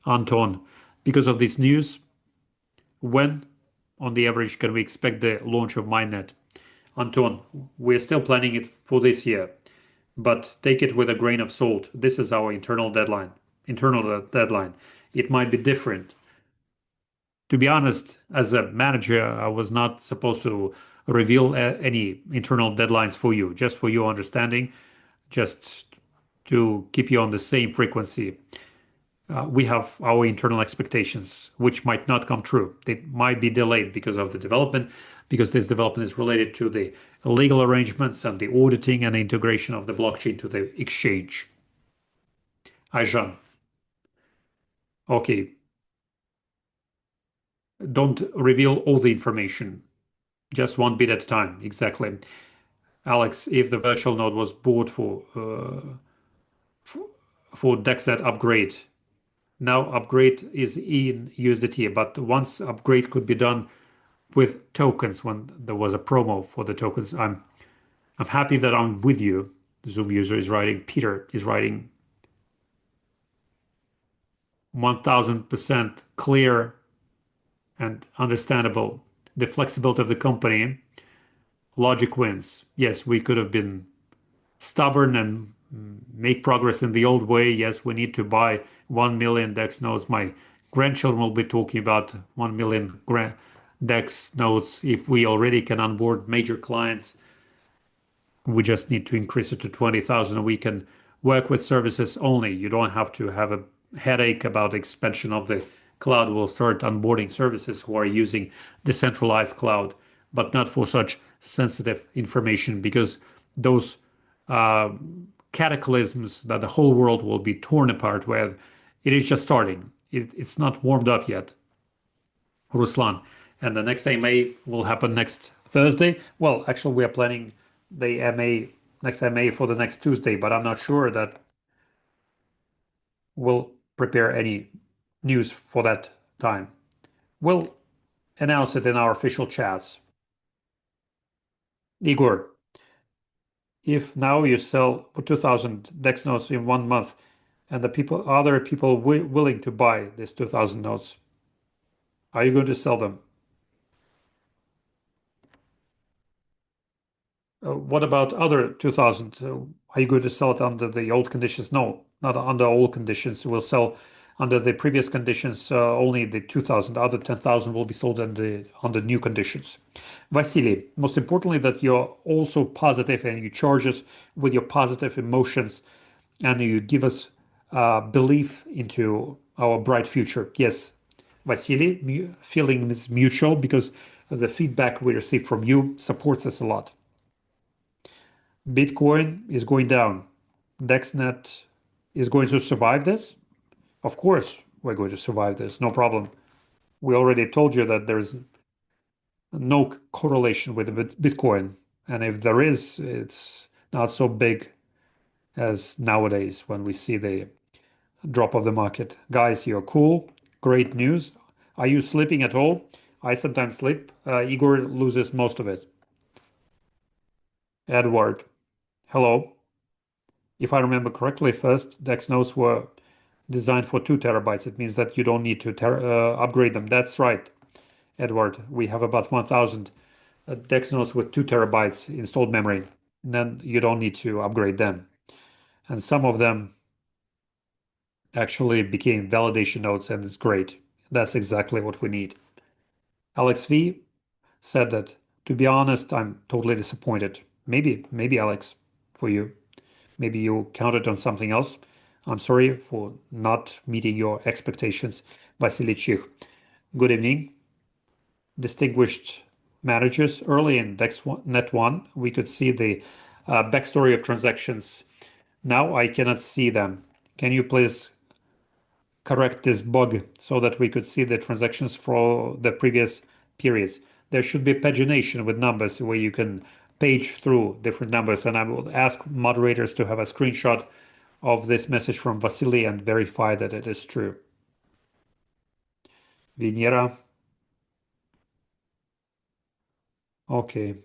Anton, because of this news, when on the average can we expect the launch of mainnet? Anton, we're still planning it for this year, but take it with a grain of salt. This is our internal deadline. It might be different. To be honest, as a manager, I was not supposed to reveal any internal deadlines for you, just for your understanding, just to keep you on the same frequency. We have our internal expectations, which might not come true. They might be delayed because of the development, because this development is related to the legal arrangements and the auditing and integration of the blockchain to the exchange. Aijan, okay, don't reveal all the information, just one bit at a time. Exactly. Alex, if the virtual node was bought for, for DexNet upgrade, now upgrade is in USDT, but once upgrade could be done with tokens when there was a promo for the tokens. I'm happy that I'm with you. Zoom user is writing. Peter is writing 1000% clear and understandable. The flexibility of the company, logic wins. Yes, we could have been stubborn and make progress in the old way. Yes, we need to buy 1 million DEX nodes. My grandchildren will be talking about 1 million DEX nodes if we already can onboard major clients. We just need to increase it to 20,000 and we can work with services only. You don't have to have a headache about expansion of the cloud. We'll start onboarding services who are using decentralized cloud, but not for such sensitive information because those uh, cataclysms that the whole world will be torn apart with, it is just starting. It's not warmed up yet. Ruslan. And the next AMA will happen next Thursday. Well, actually, we are planning the next AMA for the next Tuesday, but I'm not sure that we'll prepare any news for that time. We'll announce it in our official chats. Igor, if now you sell for 2,000 DEX notes in 1 month, and the other people willing to buy these 2,000 notes, are you going to sell them? What about other 2000? Are you going to sell it under the old conditions? No, not under old conditions. We'll sell under the previous conditions. Only the 2000. Other 10,000 will be sold under new conditions. Vasily, most importantly, that you're also positive and you charge us with your positive emotions and you give us belief into our bright future. Yes, Vasily, feeling is mutual because the feedback we receive from you supports us a lot. Bitcoin is going down. DexNet is going to survive this? Of course, we're going to survive this, no problem. We already told you that there's no correlation with Bitcoin. And if there is, it's not so big as nowadays when we see the drop of the market. Guys, you're cool. Great news. Are you sleeping at all? I sometimes sleep. Igor loses most of it. Edward, hello. If I remember correctly, first Dex nodes were designed for 2 TB. It means that you don't need to upgrade them. That's right, Edward. We have about 1,000 Dex nodes with 2 TB installed memory. Then you don't need to upgrade them. And some of them actually became validation nodes, and it's great. That's exactly what we need. Alex V said that, to be honest, I'm totally disappointed. Maybe Alex, for you. Maybe you counted on something else. I'm sorry for not meeting your expectations, Vasily Chikh. Good evening, distinguished managers. Early in DexNet 1, we could see the backstory of transactions. Now I cannot see them. Can you please correct this bug so that we could see the transactions for the previous periods? There should be pagination with numbers where you can page through different numbers, and I will ask moderators to have a screenshot of this message from Vasily and verify that it is true. Venera. Okay.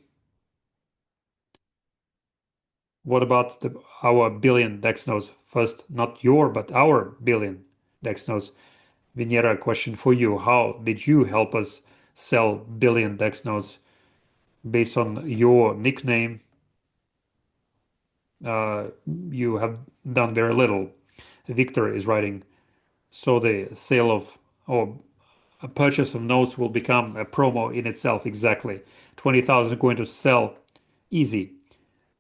What about our billion DEX nodes? First, not your, but our billion DEX nodes. Venera, question for you. How did you help us sell billion DEX nodes based on your nickname? You have done very little. Victor is writing. So the sale of, oh, a purchase of notes will become a promo in itself. Exactly. 20,000 going to sell easy.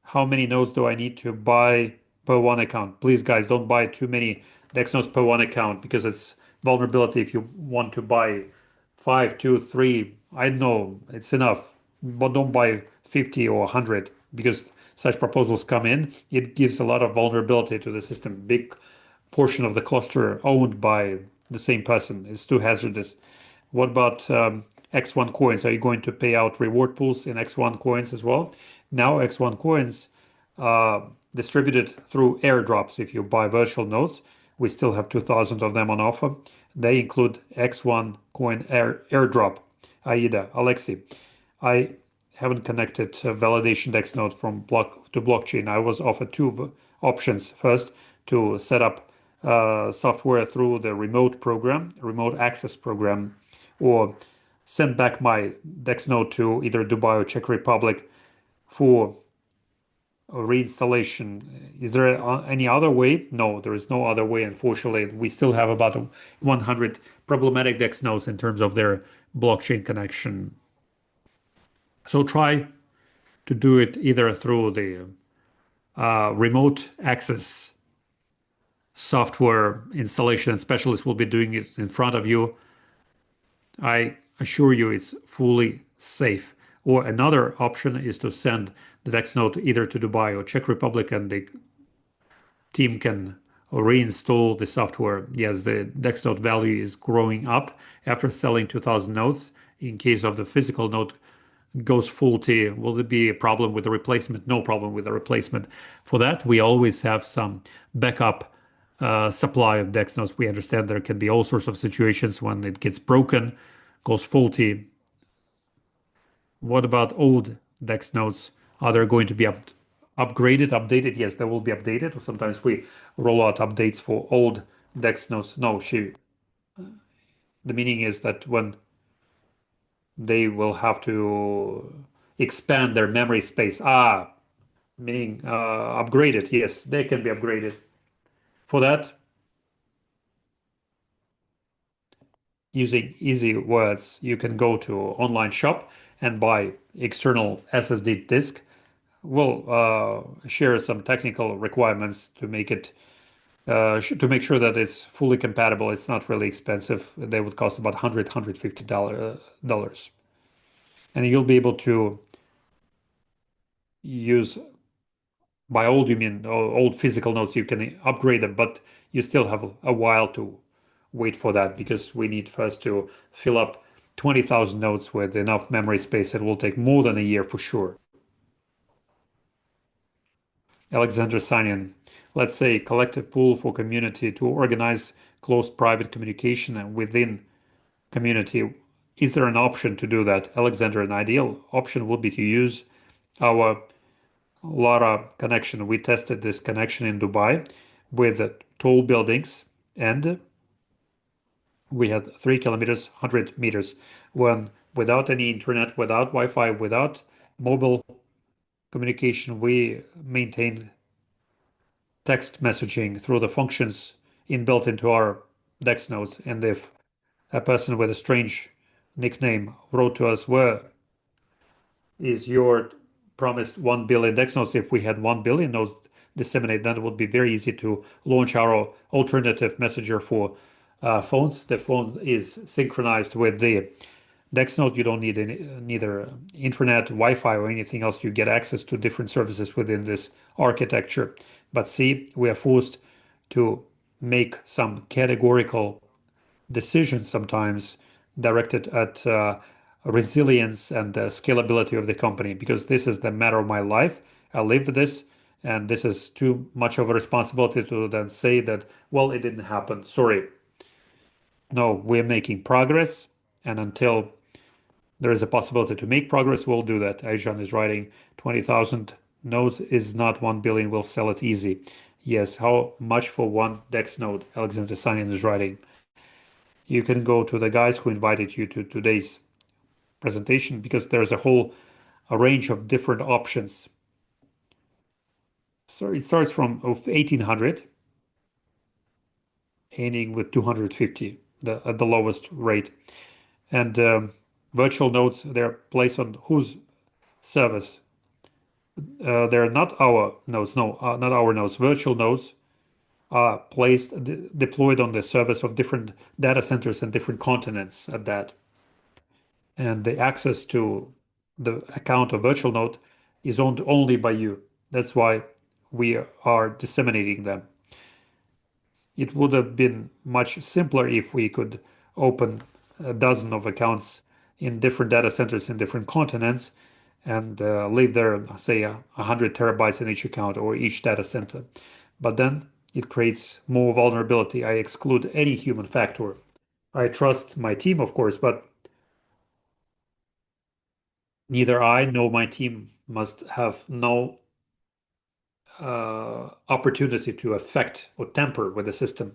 How many nodes do I need to buy per one account? Please, guys, don't buy too many Dex nodes per one account because it's vulnerability. If you want to buy five, two, three, I know it's enough, but don't buy 50 or 100 because such proposals come in. It gives a lot of vulnerability to the system. Big portion of the cluster owned by the same person. It's too hazardous. What about X1 coins? Are you going to pay out reward pools in X1 coins as well? Now X1 coins uh, distributed through airdrops. If you buy virtual nodes, we still have 2,000 of them on offer. They include X1 coin airdrop. Aida, Alexei, I haven't connected a validation DEX node from block to blockchain. I was offered two options. First, to set up software through the remote program, remote access program, or send back my DEX node to either Dubai or Czech Republic for reinstallation. Is there any other way? No, there is no other way. Unfortunately, we still have about 100 problematic DEX nodes in terms of their blockchain connection. So try to do it either through the remote access software installation, and specialists will be doing it in front of you. I assure you it's fully safe. Or another option is to send the DEX node either to Dubai or Czech Republic, and the team can reinstall the software. Yes, the DEX node value is growing up after selling 2,000 nodes. In case of the physical node goes faulty, will there be a problem with the replacement? No problem with the replacement. For that, we always have some backup supply of DEX nodes. We understand there can be all sorts of situations when it gets broken, goes faulty. What about old DEX nodes? Are they going to be upgraded, updated? Yes, they will be updated. Sometimes we roll out updates for old DEX nodes. No, the meaning is that when they will have to expand their memory space. Meaning upgraded. Yes, they can be upgraded. For that, using easy words, you can go to online shop and buy external SSD disk. We'll share some technical requirements to make it to make sure that it's fully compatible. It's not really expensive. They would cost about $150, and you'll be able to use. By old, you mean old physical notes, you can upgrade them, but you still have a while to wait for that because we need first to fill up 20,000 notes with enough memory space. It will take more than a year for sure. Alexander Sanian, let's say collective pool for community to organize closed private communication and within community. Is there an option to do that? Alexander, an ideal option would be to use our LoRa connection. We tested this connection in Dubai with tall buildings, and we had 3 kilometers, 100 meters, when without any internet, without Wi-Fi, without mobile communication, we maintained text messaging through the functions inbuilt into our DEX nodes. And if a person with a strange nickname wrote to us, where is your promised 1 billion DEX nodes? If we had 1 billion nodes disseminated, then it would be very easy to launch our alternative messenger for phones. The phone is synchronized with the DEX node. You don't need neither internet, Wi-Fi, or anything else. You get access to different services within this architecture. But see, we are forced to make some categorical decisions sometimes directed at resilience and scalability of the company, because this is the matter of my life. I live this, and this is too much of a responsibility to then say that, well, it didn't happen. Sorry. No, we're making progress, and until there is a possibility to make progress, we'll do that. Aijan is writing 20,000 nodes is not 1 billion. We'll sell it easy. Yes, how much for one DEX node? Alexander Sanian is writing. You can go to the guys who invited you to today's presentation because there's a range of different options. So it starts from 1800, ending with 250. at the lowest rate. And virtual nodes, they're placed on whose service? They're not our nodes, no, not our nodes. Virtual nodes are placed, deployed on the service of different data centers and different continents at that. And the access to the account of virtual node is owned only by you. That's why we are disseminating them. It would have been much simpler if we could open a dozen of accounts in different data centers in different continents and leave there, say, 100 terabytes in each account or each data center. But then it creates more vulnerability. I exclude any human factor. I trust my team, of course, but neither I nor my team must have no opportunity to affect or tamper with the system.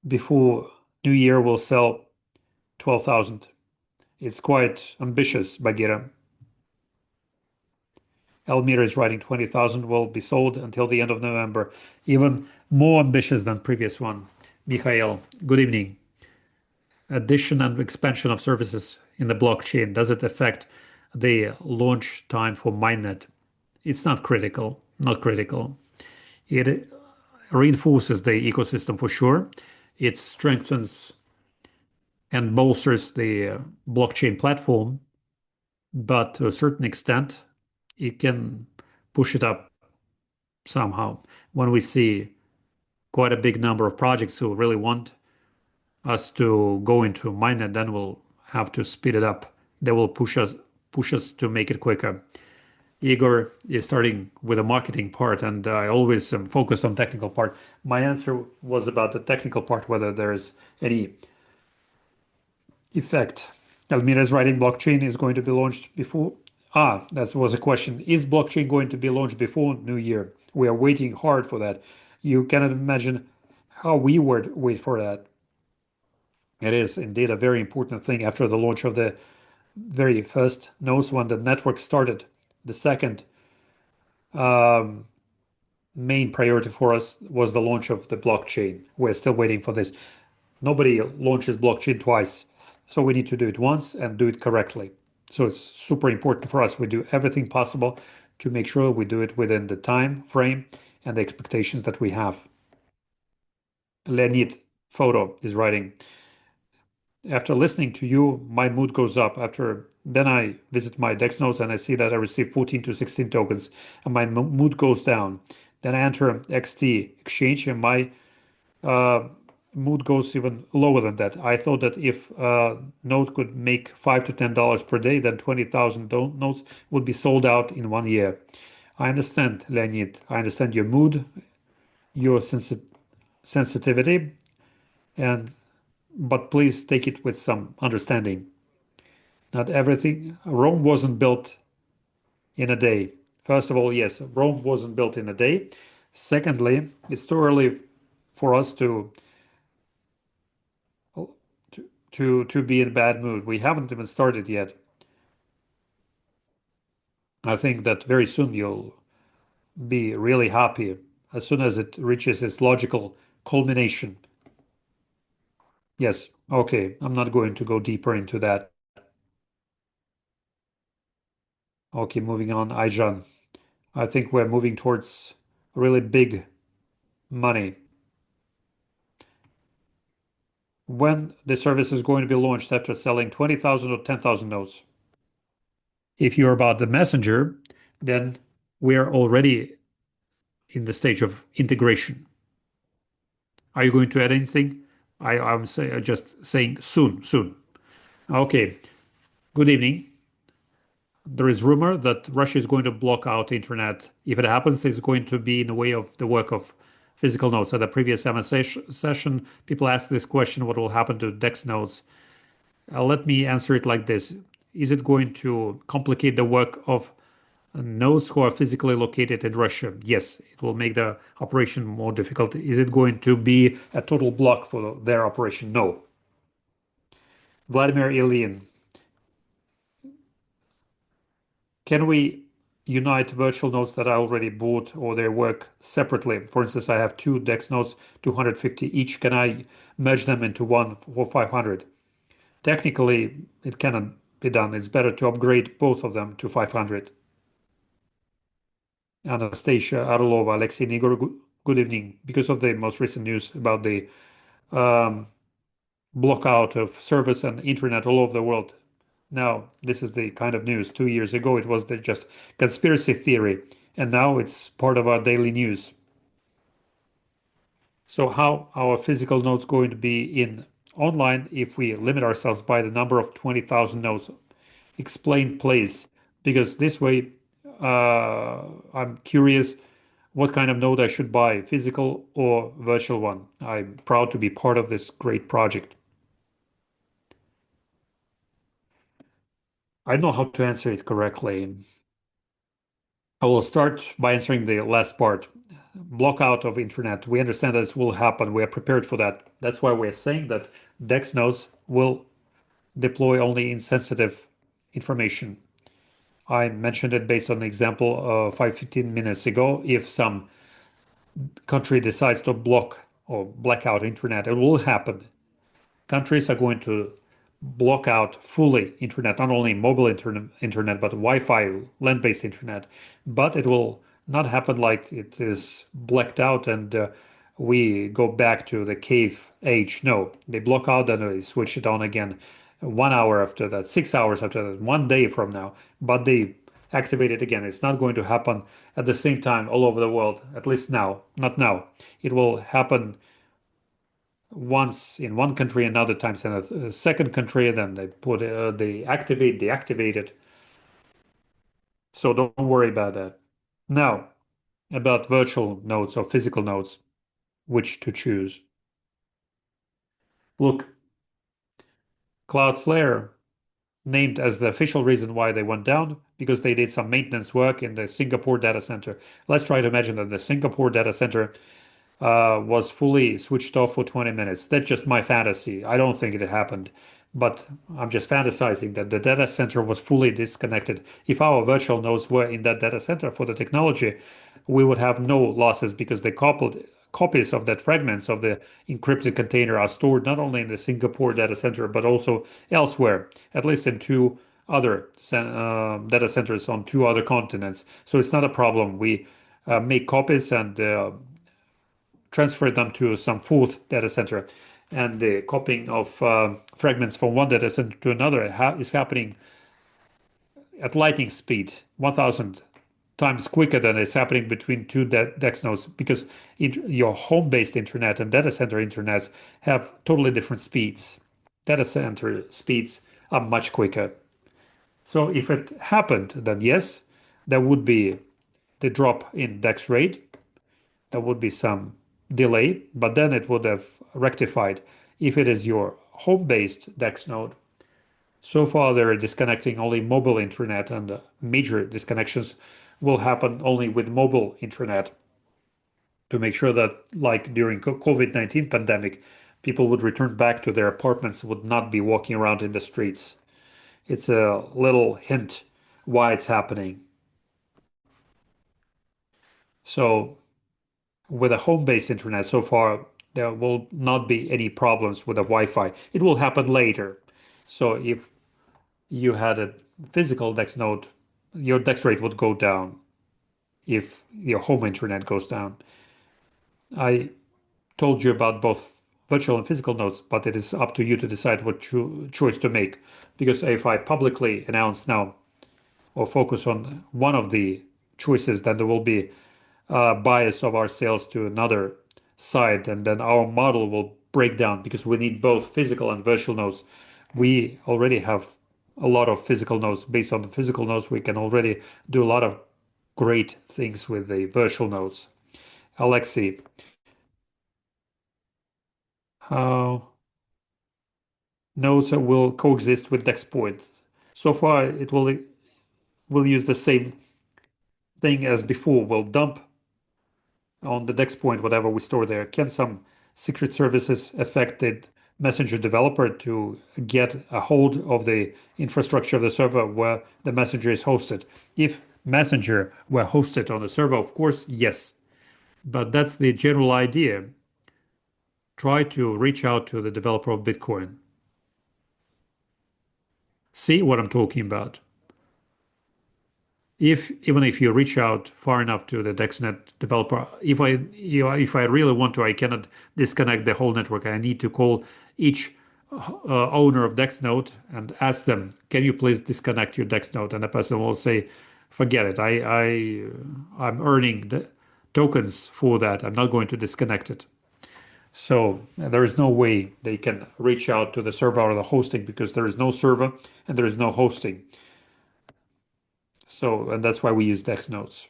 Before New Year, we'll sell 12,000. It's quite ambitious, Bagheera. Elmira is writing 20,000 will be sold until the end of November. Even more ambitious than previous one. Mikhail, good evening. Addition and expansion of services in the blockchain, does it affect the launch time for mainnet? It's not critical, not critical. It reinforces the ecosystem for sure. It strengthens and bolsters the blockchain platform, but to a certain extent, it can push it up somehow. When we see quite a big number of projects who really want us to go into mainnet, then we'll have to speed it up. They will push us to make it quicker. Igor is starting with the marketing part, and I always am focused on technical part. My answer was about the technical part, whether there's any effect. Almira's writing blockchain is going to be launched before. That was a question. Is blockchain going to be launched before New Year? We are waiting hard for that. You cannot imagine how we would wait for that. It is indeed a very important thing after the launch of the very first nodes when the network started. The second um, main priority for us was the launch of the blockchain. We're still waiting for this. Nobody launches blockchain twice, so we need to do it once and do it correctly. So it's super important for us. We do everything possible to make sure we do it within the time frame and the expectations that we have. Leonid Photo is writing, after listening to you, my mood goes up. After then I visit my DEX notes and I see that I receive 14 to 16 tokens and my mood goes down. Then I enter XT exchange and my uh, mood goes even lower than that. I thought that if node could make $5 to $10 per day, then 20,000 nodes would be sold out in 1 year. I understand, Leonid. I understand your mood, your sensitivity, and but please take it with some understanding. Not everything. Rome wasn't built in a day. First of all, yes, Rome wasn't built in a day. Secondly, it's too early for us to be in a bad mood. We haven't even started yet. I think that very soon you'll be really happy as soon as it reaches its logical culmination. Yes, okay, I'm not going to go deeper into that. Okay, moving on. Aijan, I think we're moving towards really big money. When the service is going to be launched after selling 20,000 or 10,000 nodes? If you're about the messenger, then we're already in the stage of integration. Are you going to add anything? I'm just saying soon, soon. Okay. Good evening. There is rumor that Russia is going to block out the internet. If it happens, it's going to be in the way of the work of physical nodes. At the previous MS session, people asked this question, what will happen to DEX nodes? Let me answer it like this. Is it going to complicate the work of nodes who are physically located in Russia? Yes, it will make the operation more difficult. Is it going to be a total block for their operation? No. Vladimir Ilyin, can we unite virtual nodes that I already bought or they work separately. For instance, I have two Dex nodes, 250 each. Can I merge them into one for 500? Technically, it cannot be done. It's better to upgrade both of them to 500. Anastasia, Arlova, Alexei, Igor, good evening. Because of the most recent news about the um, blockout of service and internet all over the world. Now, this is the kind of news. 2 years ago, it was just conspiracy theory, and now it's part of our daily news. So how our physical nodes going to be in online if we limit ourselves by the number of 20,000 nodes? Explain, please, because this way, I'm curious what kind of node I should buy, physical or virtual one. I'm proud to be part of this great project. I don't know how to answer it correctly. I will start by answering the last part. Blockout of internet. We understand that this will happen. We are prepared for that. That's why we're saying that DEX nodes will deploy only insensitive information. I mentioned it based on the example 15 minutes ago. If some country decides to block or black out internet, it will happen. Countries are going to block out fully internet, not only mobile internet, but Wi-Fi, land-based internet. But it will not happen like it is blacked out and we go back to the cave age. No, they block out and they switch it on again 1 hour after that, 6 hours after that, 1 day from now. But they activate it again. It's not going to happen at the same time all over the world, at least now, not now. It will happen once in one country and other times in a second country. Then they deactivate it. So don't worry about that. Now, about virtual nodes or physical nodes, which to choose. Look, Cloudflare named as the official reason why they went down because they did some maintenance work in the Singapore data center. Let's try to imagine that the Singapore data center was fully switched off for 20 minutes. That's just my fantasy. I don't think it happened, but I'm just fantasizing that the data center was fully disconnected. If our virtual nodes were in that data center for the technology, we would have no losses because the copies of that fragments of the encrypted container are stored not only in the Singapore data center, but also elsewhere, at least in two other data centers on two other continents. So it's not a problem. We make copies and transfer them to some fourth data center. And the copying of fragments from one data center to another is happening at lightning speed, 1,000 times quicker than it's happening between two DEX nodes because your home-based internet and data center internets have totally different speeds. Data center speeds are much quicker. So if it happened, then yes, there would be the drop in DEX rate. There would be some delay, but then it would have rectified. If it is your home-based DEX node, so far they're disconnecting only mobile internet, and major disconnections will happen only with mobile internet to make sure that, like during COVID-19 pandemic, people would return back to their apartments, would not be walking around in the streets. It's a little hint why it's happening. So with a home-based internet, so far there will not be any problems with the Wi-Fi. It will happen later. So if you had a physical DEX node, your DEX rate would go down if your home internet goes down. I told you about both virtual and physical nodes, but it is up to you to decide what choice to make. Because if I publicly announce now or focus on one of the choices, then there will be a bias of our sales to another side, and then our model will break down because we need both physical and virtual nodes. We already have a lot of physical nodes. Based on the physical nodes, we can already do a lot of great things with the virtual nodes. Alexei, how nodes will coexist with DexPoint? So far, it will use the same thing as before. We'll dump on the DexPoint whatever we store there. Can some secret services affect the messenger developer to get a hold of the infrastructure of the server where the messenger is hosted? If messenger were hosted on the server? Of course, yes. But that's the general idea. Try to reach out to the developer of Bitcoin. See what I'm talking about. If even if you reach out far enough to the DexNet developer, if I really want to, I cannot disconnect the whole network. I need to call each owner of DexNode and ask them, "Can you please disconnect your DexNode?" And the person will say, "Forget it. I'm earning the tokens for that. I'm not going to disconnect it." So there is no way they can reach out to the server or the hosting because there is no server and there is no hosting. So, and that's why we use DEX nodes.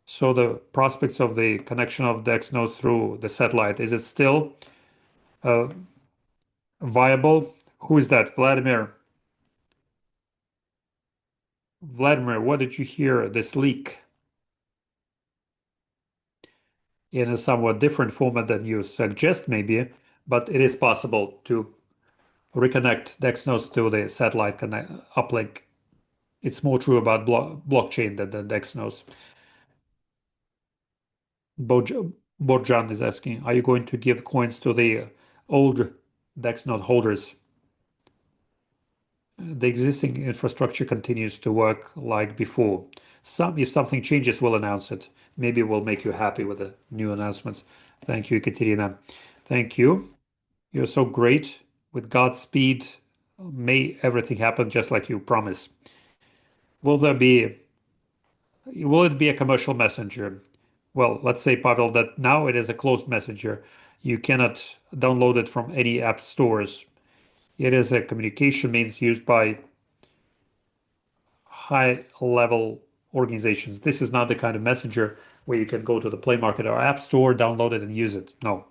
So the prospects of the connection of DEX nodes through the satellite, is it still uh, viable? Who is that? Vladimir. Vladimir, what did you hear? This leak in a somewhat different format than you suggest, maybe, but it is possible to reconnect DEX nodes to the satellite connect uplink. It's more true about blockchain than the DEX nodes. Borjan is asking, are you going to give coins to the old DEX node holders? The existing infrastructure continues to work like before. If something changes, we'll announce it. Maybe we'll make you happy with the new announcements. Thank you, Katerina. Thank you. You're so great. With Godspeed, may everything happen just like you promise. Will there be, will it be a commercial messenger? Well, let's say, Pavel, that now it is a closed messenger. You cannot download it from any app stores. It is a communication means used by high level organizations. This is not the kind of messenger where you can go to the Play Market or App Store, download it, and use it. No.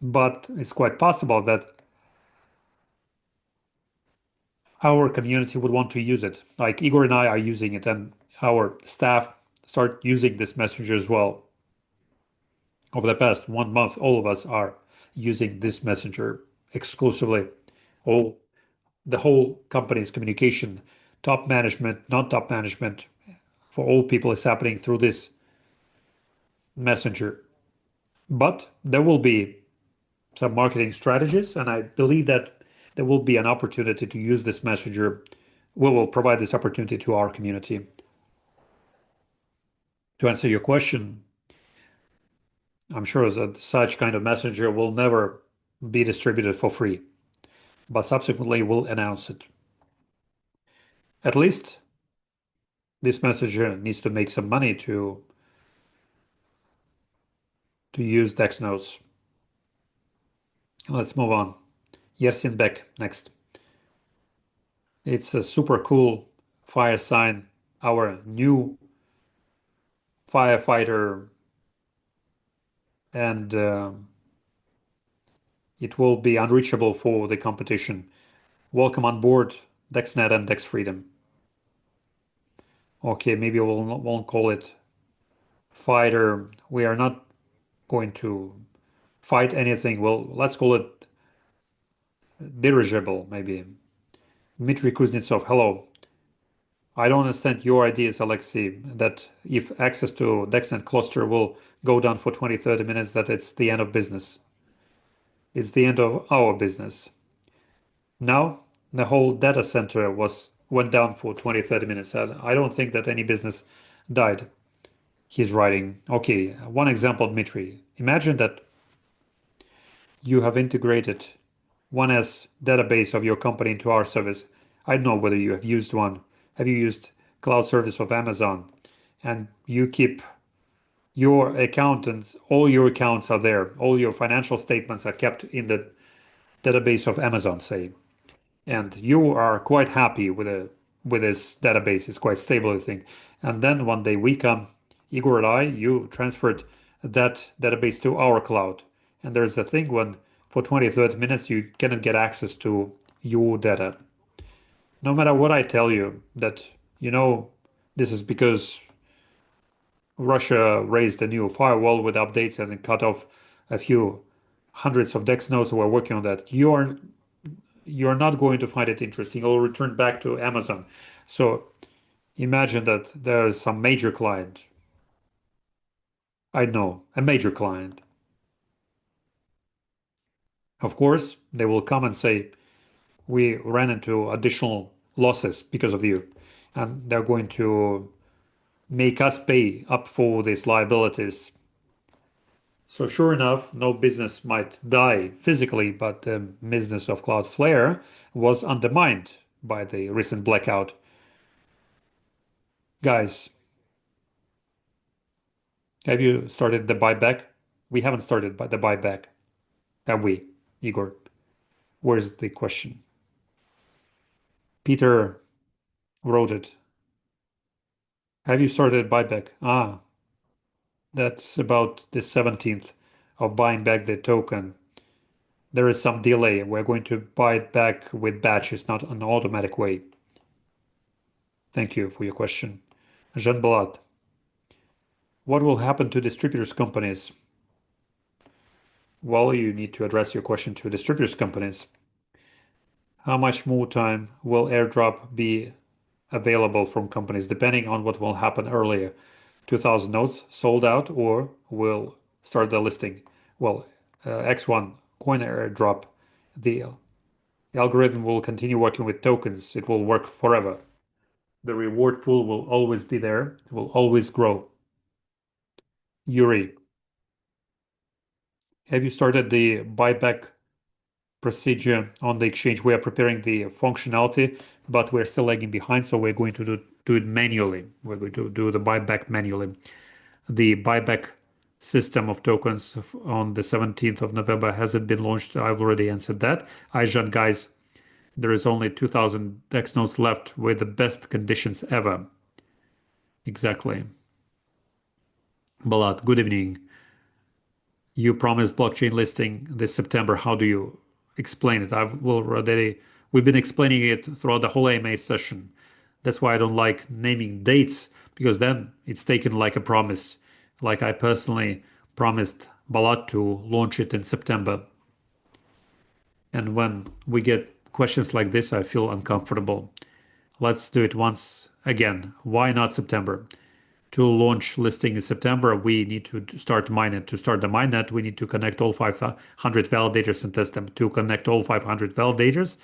But it's quite possible that our community would want to use it. Like Igor and I are using it, and our staff start using this messenger as well. Over the past 1 month, all of us are using this messenger exclusively. All the whole company's communication, top management, non-top management, for all people is happening through this messenger. But there will be some marketing strategies, and I believe that there will be an opportunity to use this messenger. We will provide this opportunity to our community. To answer your question, I'm sure that such kind of messenger will never be distributed for free, but subsequently we'll announce it. At least this messenger needs to make some money to use Dex notes. Let's move on. Yersin Beck next. It's a super cool fire sign, our new firefighter, and it will be unreachable for the competition. Welcome on board DexNet and Dex Freedom. Okay, maybe won't call it fighter. We are not going to fight anything. Well, let's call it dirigible, maybe. Dmitry Kuznetsov, hello. I don't understand your ideas, Alexei, that if access to DexNet cluster will go down for 20, 30 minutes, that it's the end of business. It's the end of our business. Now, the whole data center went down for 20, 30 minutes. I don't think that any business died. He's writing. Okay, one example, Dmitry. Imagine that you have integrated 1S database of your company into our service. I don't know whether you have used one. Have you used cloud service of Amazon? And you keep your accountants, all your accounts are there. All your financial statements are kept in the database of Amazon, say. And you are quite happy with this database. It's quite stable, I think. And then one day we come, Igor and I, you transferred that database to our cloud. And there's a thing when for 20, 30 minutes you cannot get access to your data. No matter what I tell you, that, this is because Russia raised a new firewall with updates and cut off a few hundreds of DEX nodes who are working on that. you're not going to find it interesting. You'll return back to Amazon. So imagine that there is some major client. I know, a major client. Of course, they will come and say, we ran into additional losses because of you. And they're going to make us pay up for these liabilities. So sure enough, no business might die physically, but the business of Cloudflare was undermined by the recent blackout. Guys, have you started the buyback? We haven't started the buyback, have we, Igor? Where's the question? Peter wrote it. Have you started buyback? Ah, that's about the 17th of buying back the token. There is some delay. We're going to buy it back with batches, not an automatic way. Thank you for your question. Jean Balat, what will happen to distributors companies? Well, you need to address your question to distributors companies. How much more time will airdrop be available from companies depending on what will happen earlier? 2000 nodes sold out or will start the listing? Well, X1 coin airdrop, the algorithm will continue working with tokens. It will work forever. The reward pool will always be there. It will always grow. Yuri, have you started the buyback procedure on the exchange? We are preparing the functionality, but we're still lagging behind, so we're going to do it manually. We're going to do the buyback manually. The buyback system of tokens on the 17th of November, has it been launched? I've already answered that. Ijan, guys, there is only 2000 DEX nodes left with the best conditions ever. Exactly. Balat, good evening. You promised blockchain listing this September. How do you explain it? We've been explaining it throughout the whole AMA session. That's why I don't like naming dates, because then it's taken like a promise. Like I personally promised Balat to launch it in September. And when we get questions like this, I feel uncomfortable. Let's do it once again. Why not September? To launch listing in September, we need to start mainnet. To start the mainnet, we need to connect all 500 validators and test them. To connect all 500 validators,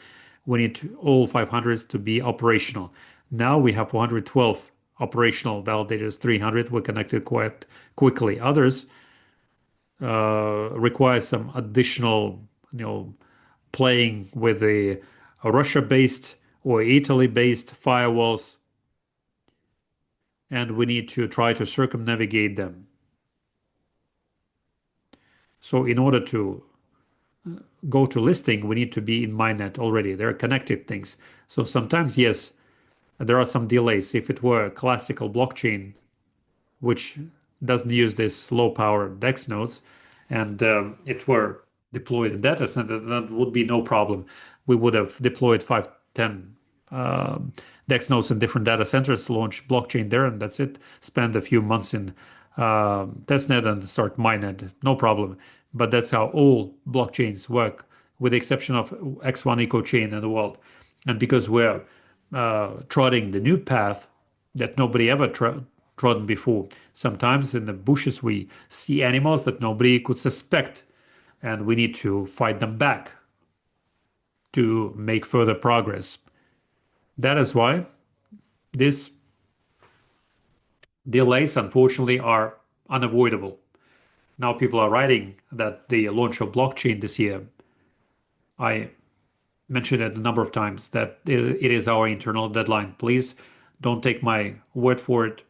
we need all 500 to be operational. Now we have 412 operational validators, 300 were connected quite quickly. Others require some additional, playing with the Russia-based or Italy-based firewalls, and we need to try to circumnavigate them. So in order to go to listing, we need to be in mainnet already. They're connected things. So sometimes, yes, there are some delays. If it were a classical blockchain, which doesn't use this low power DEX nodes, and it were deployed in data center, that would be no problem. We would have deployed 5, 10 DEX nodes in different data centers, launch blockchain there, and that's it. Spend a few months in testnet and start mainnet, no problem. But that's how all blockchains work, with the exception of X1 eco chain in the world. And because we're trotting the new path that nobody ever trodden before, sometimes in the bushes we see animals that nobody could suspect, and we need to fight them back to make further progress. That is why these delays, unfortunately, are unavoidable. Now people are writing that the launch of blockchain this year, I mentioned it a number of times, that it is our internal deadline. Please don't take my word for it.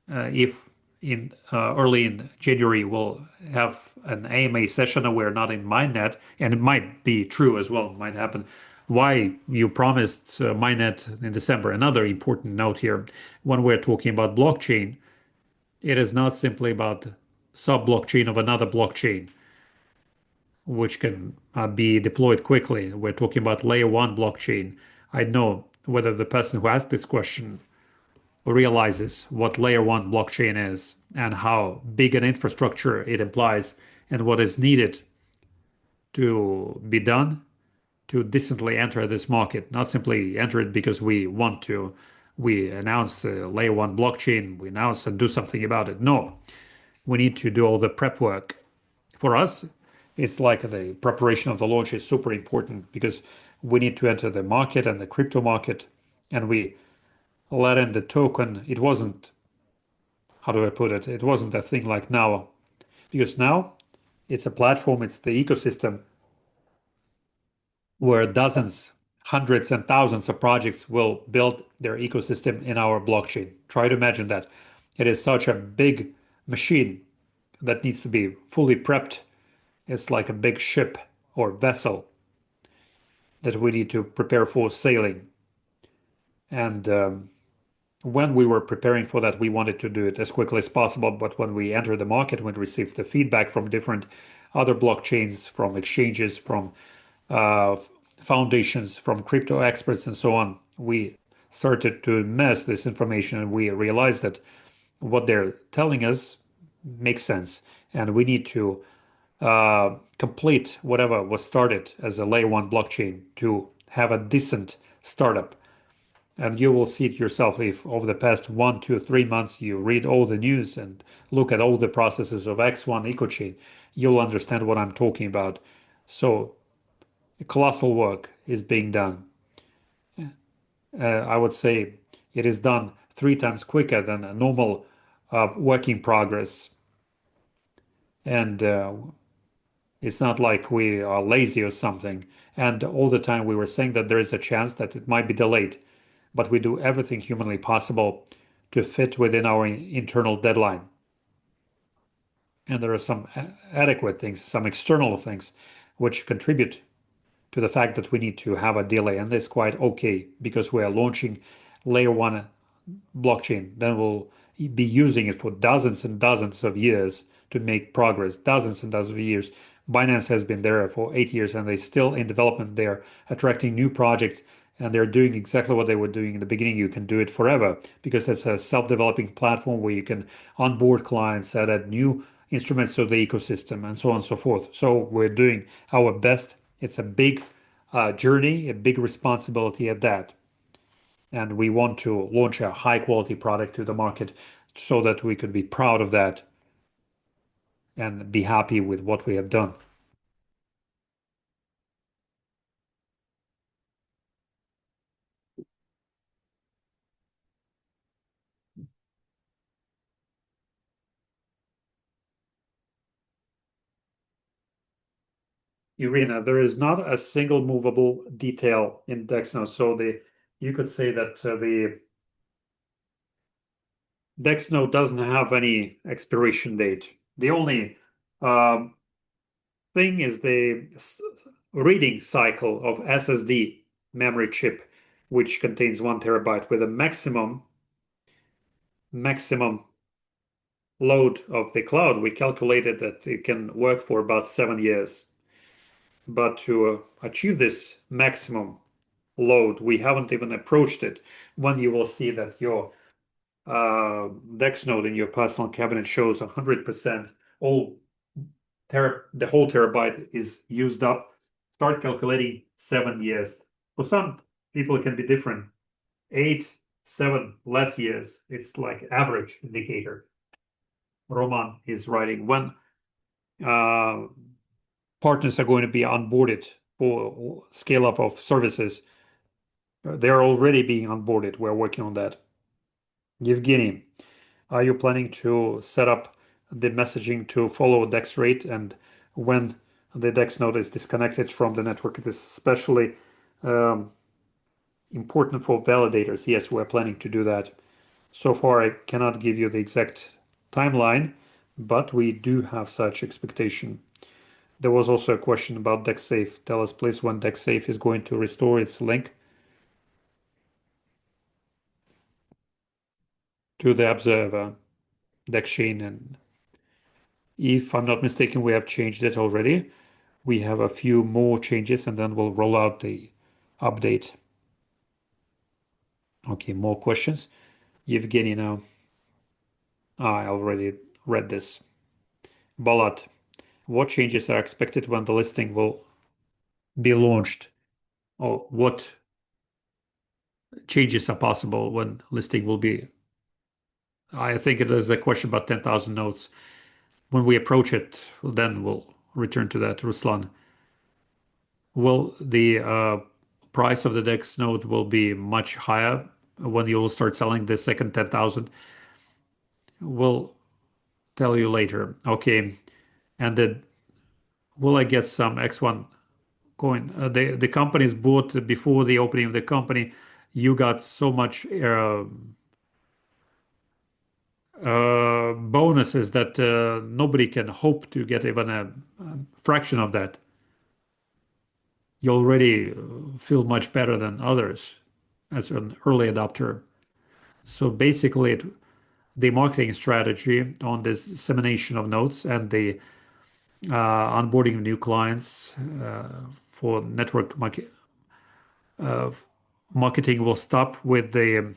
If in early in January we'll have an AMA session and we're not in mainnet, and it might be true as well, might happen. Why you promised mainnet in December? Another important note here, when we're talking about blockchain, it is not simply about sub-blockchain of another blockchain, which can be deployed quickly. We're talking about layer one blockchain. I know whether the person who asked this question realizes what layer one blockchain is and how big an infrastructure it implies and what is needed to be done. to decently enter this market, not simply enter it because we want to. We announce the layer one blockchain, we announce and do something about it. No, we need to do all the prep work. For us, it's like the preparation of the launch is super important because we need to enter the market and the crypto market, and we let in the token. It wasn't, how do I put it? It wasn't a thing like now, because now it's a platform, it's the ecosystem where dozens, hundreds, and thousands of projects will build their ecosystem in our blockchain. Try to imagine that. It is such a big machine that needs to be fully prepped. It's like a big ship or vessel that we need to prepare for sailing. And when we were preparing for that, we wanted to do it as quickly as possible. But when we entered the market, we received the feedback from different other blockchains, from exchanges, from uh, foundations, from crypto experts, and so on. We started to mess this information, and we realized that what they're telling us makes sense, and we need to complete whatever was started as a layer one blockchain to have a decent startup. And you will see it yourself if over the past 1 to 3 months you read all the news and look at all the processes of X1 EcoChain, you'll understand what I'm talking about. So colossal work is being done. I would say it is done 3 times quicker than a normal work in progress. And it's not like we are lazy or something. And all the time we were saying that there is a chance that it might be delayed, but we do everything humanly possible to fit within our internal deadline. And there are some adequate things, some external things, which contribute to the fact that we need to have a delay. And that's quite okay because we are launching layer one blockchain. Then we'll be using it for dozens and dozens of years to make progress, dozens and dozens of years. Binance has been there for 8 years and they're still in development. They're attracting new projects and they're doing exactly what they were doing in the beginning. You can do it forever because it's a self-developing platform where you can onboard clients, add new instruments to the ecosystem, and so on and so forth. So we're doing our best. It's a big journey, a big responsibility at that. And we want to launch a high quality product to the market so that we could be proud of that and be happy with what we have done. Irina, there is not a single movable detail in DexNet. So you could say that the DexNet doesn't have any expiration date. The only um, thing is the reading cycle of SSD memory chip, which contains 1 TB with a maximum load of the cloud. We calculated that it can work for about 7 years. But to achieve this maximum load, we haven't even approached it. When you will see that your Dex node in your personal cabinet shows 100%, all the whole terabyte is used up. Start calculating 7 years. For some people, it can be different. 8, 7, less years. It's like average indicator. Roman is writing when uh, partners are going to be onboarded for scale up of services. They're already being onboarded. We're working on that. Yevgeny, are you planning to set up the messaging to follow DEX rate and when the DEX node is disconnected from the network? It is especially um, important for validators. Yes, we're planning to do that. So far, I cannot give you the exact timeline, but we do have such expectation. There was also a question about DexSafe. Tell us, please, when DexSafe is going to restore its link to the Observer DexChain. And if I'm not mistaken, we have changed it already. We have a few more changes and then we'll roll out the update. Okay, more questions. Yevgeny now. I already read this. Balat, what changes are expected when the listing will be launched? or what changes are possible when listing will be. I think it is a question about 10,000 nodes. When we approach it, then we'll return to that, Ruslan. Will the price of the DEX node will be much higher when you will start selling the second 10,000? We'll tell you later. Okay. And then will I get some X1 coin? The company is bought before the opening of the company. You got so much bonuses that nobody can hope to get even a fraction of that. You already feel much better than others as an early adopter. So basically, the marketing strategy on this dissemination of notes and the onboarding of new clients for network uh, marketing will stop with the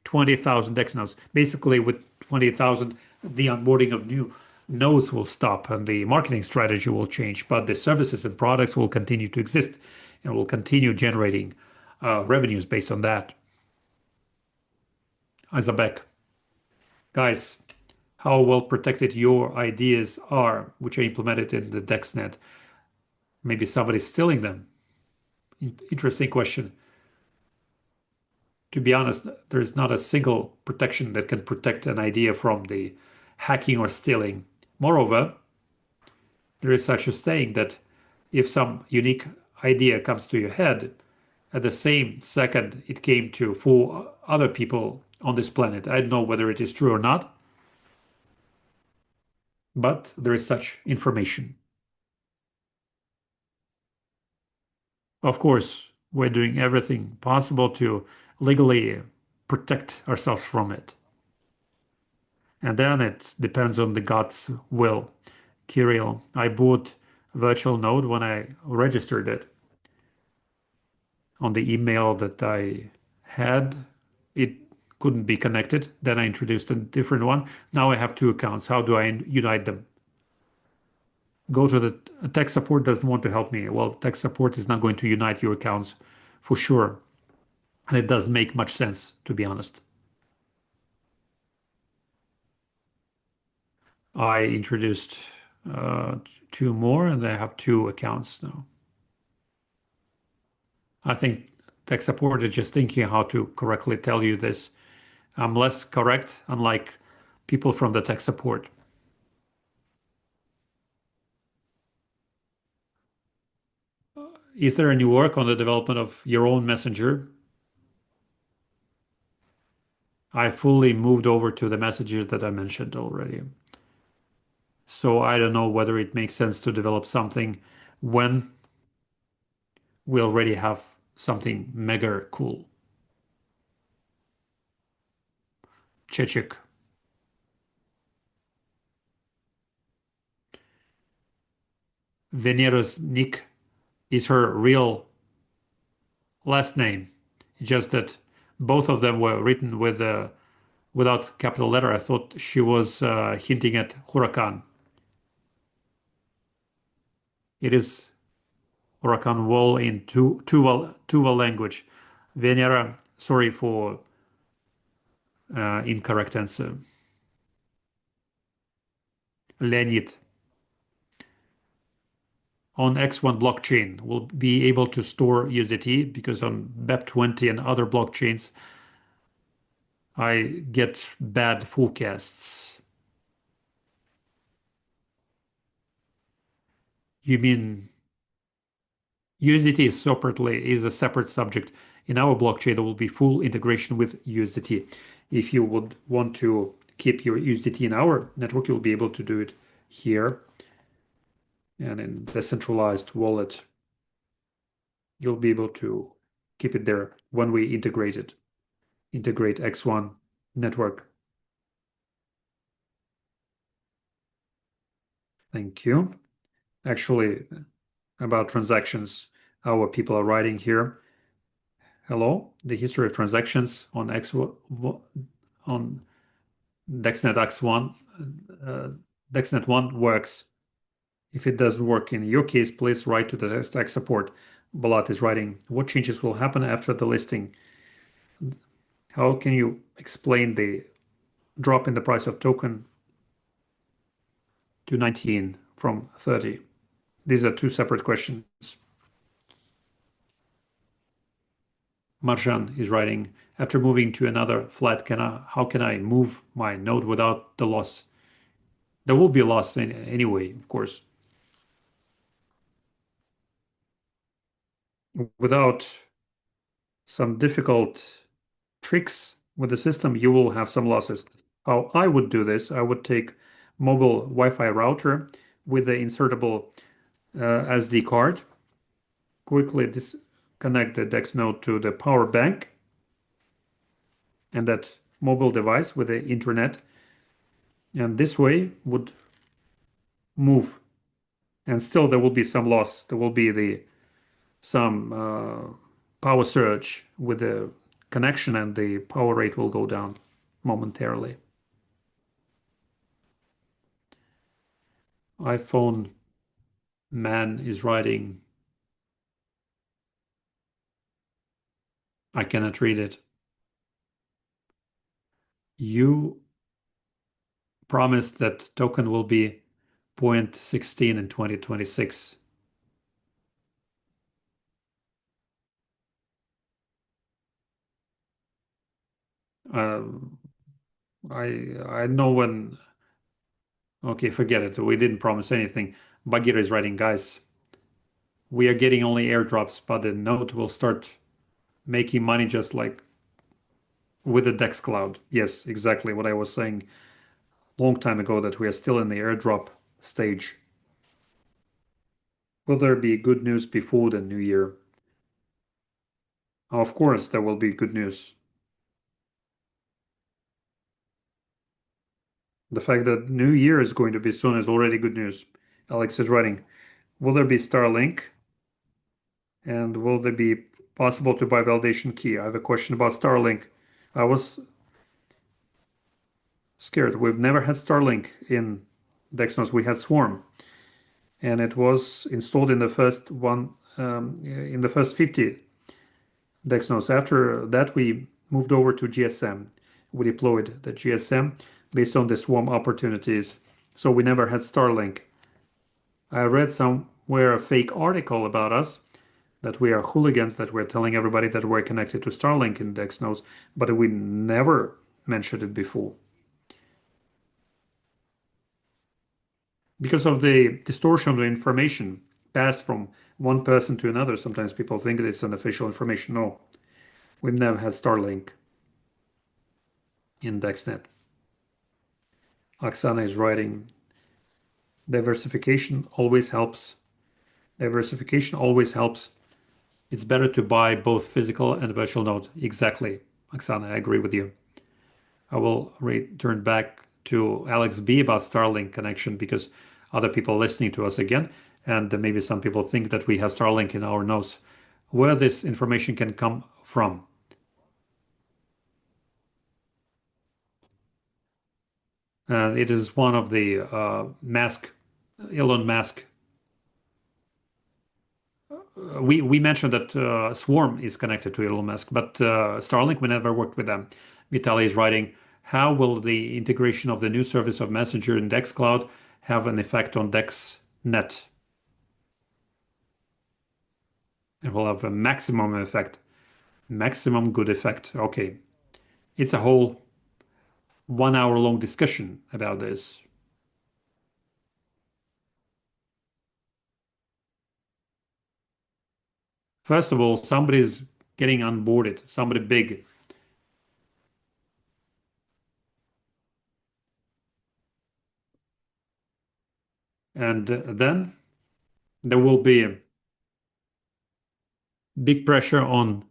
20,000 DEX nodes. Basically, with 20,000, the onboarding of new nodes will stop and the marketing strategy will change, but the services and products will continue to exist and will continue generating revenues based on that. Isabek, guys, how well protected your ideas are, which are implemented in the DexNet? Maybe somebody's stealing them. Interesting question. To be honest, there's not a single protection that can protect an idea from the hacking or stealing. Moreover, there is such a saying that if some unique idea comes to your head, at the same second it came to four other people on this planet. I don't know whether it is true or not, but there is such information. Of course, we're doing everything possible to legally protect ourselves from it. And then it depends on the God's will. Kirill, I bought virtual node when I registered it. On the email that I had, it couldn't be connected. Then I introduced a different one. Now I have two accounts. How do I unite them? Go to the tech support doesn't want to help me. Well, tech support is not going to unite your accounts for sure. And it doesn't make much sense, to be honest. I introduced uh, two more and I have two accounts now. I think tech support is just thinking how to correctly tell you this. I'm less correct, unlike people from the tech support. Is there any work on the development of your own messenger? I fully moved over to the messages that I mentioned already. So I don't know whether it makes sense to develop something when we already have something mega cool. Chechik. Venera's nick is her real last name. It's just that both of them were written with without capital letter. I thought she was hinting at Huracan. It is Huracan wall in Tuval language. Venera, sorry for incorrect answer. Leonid, on X1 blockchain, will be able to store USDT because on BEP20 and other blockchains, I get bad forecasts. You mean USDT is a separate subject. In our blockchain, there will be full integration with USDT. If you would want to keep your USDT in our network, you'll be able to do it here. And in decentralized wallet, you'll be able to keep it there when we integrate it. Integrate X1 network. Thank you. Actually, about transactions, our people are writing here. Hello, the history of transactions on on DexNet X1, DexNet 1 works. If it doesn't work in your case, please write to the tech support. Balat is writing, what changes will happen after the listing? How can you explain the drop in the price of token to 19 from 30? These are two separate questions. Marjan is writing, after moving to another flat, how can I move my node without the loss? There will be a loss anyway, of course. Without some difficult tricks with the system, you will have some losses. How I would do this, I would take mobile Wi-Fi router with the insertable SD card, quickly disconnect the DEX node to the power bank and that mobile device with the internet, and this way would move. And still there will be some loss. There will be the some power surge with the connection, and the power rate will go down momentarily. iPhone man is writing, I cannot read it. You promised that token will be 0.16 in 2026. Uh, I know when. Okay, forget it. We didn't promise anything. Bagheera is writing, guys. We are getting only airdrops, but the node will start making money just like with the Dex Cloud. Yes, exactly what I was saying long time ago, that we are still in the airdrop stage. Will there be good news before the new year? Of course, there will be good news. The fact that New Year is going to be soon is already good news. Alex is writing, will there be Starlink? And will there be possible to buy validation key? I have a question about Starlink. I was scared. We've never had Starlink in DexNet. We had Swarm, and it was installed in the first one, in the first 50 DexNodes. After that, we moved over to GSM. We deployed the GSM based on the Swarm opportunities. So we never had Starlink. I read somewhere a fake article about us that we are hooligans, that we're telling everybody that we're connected to Starlink in DexNodes, but we never mentioned it before. Because of the distortion of the information passed from one person to another, sometimes people think that it's unofficial information. No, we've never had Starlink in DexNet. Oksana is writing, diversification always helps. Diversification always helps. It's better to buy both physical and virtual nodes. Exactly, Oksana, I agree with you. I will return back to Alex B about Starlink connection, because other people are listening to us again, and maybe some people think that we have Starlink in our nodes. Where this information can come from? It is one of the Elon Musk. We mentioned that Swarm is connected to Elon Musk, but Starlink, we never worked with them. Vitaly is writing, how will the integration of the new service of Messenger in DexCloud have an effect on DexNet? It will have a maximum effect, maximum good effect. Okay. It's a whole 1 hour long discussion about this. First of all, somebody's getting onboarded, somebody big. And then there will be big pressure on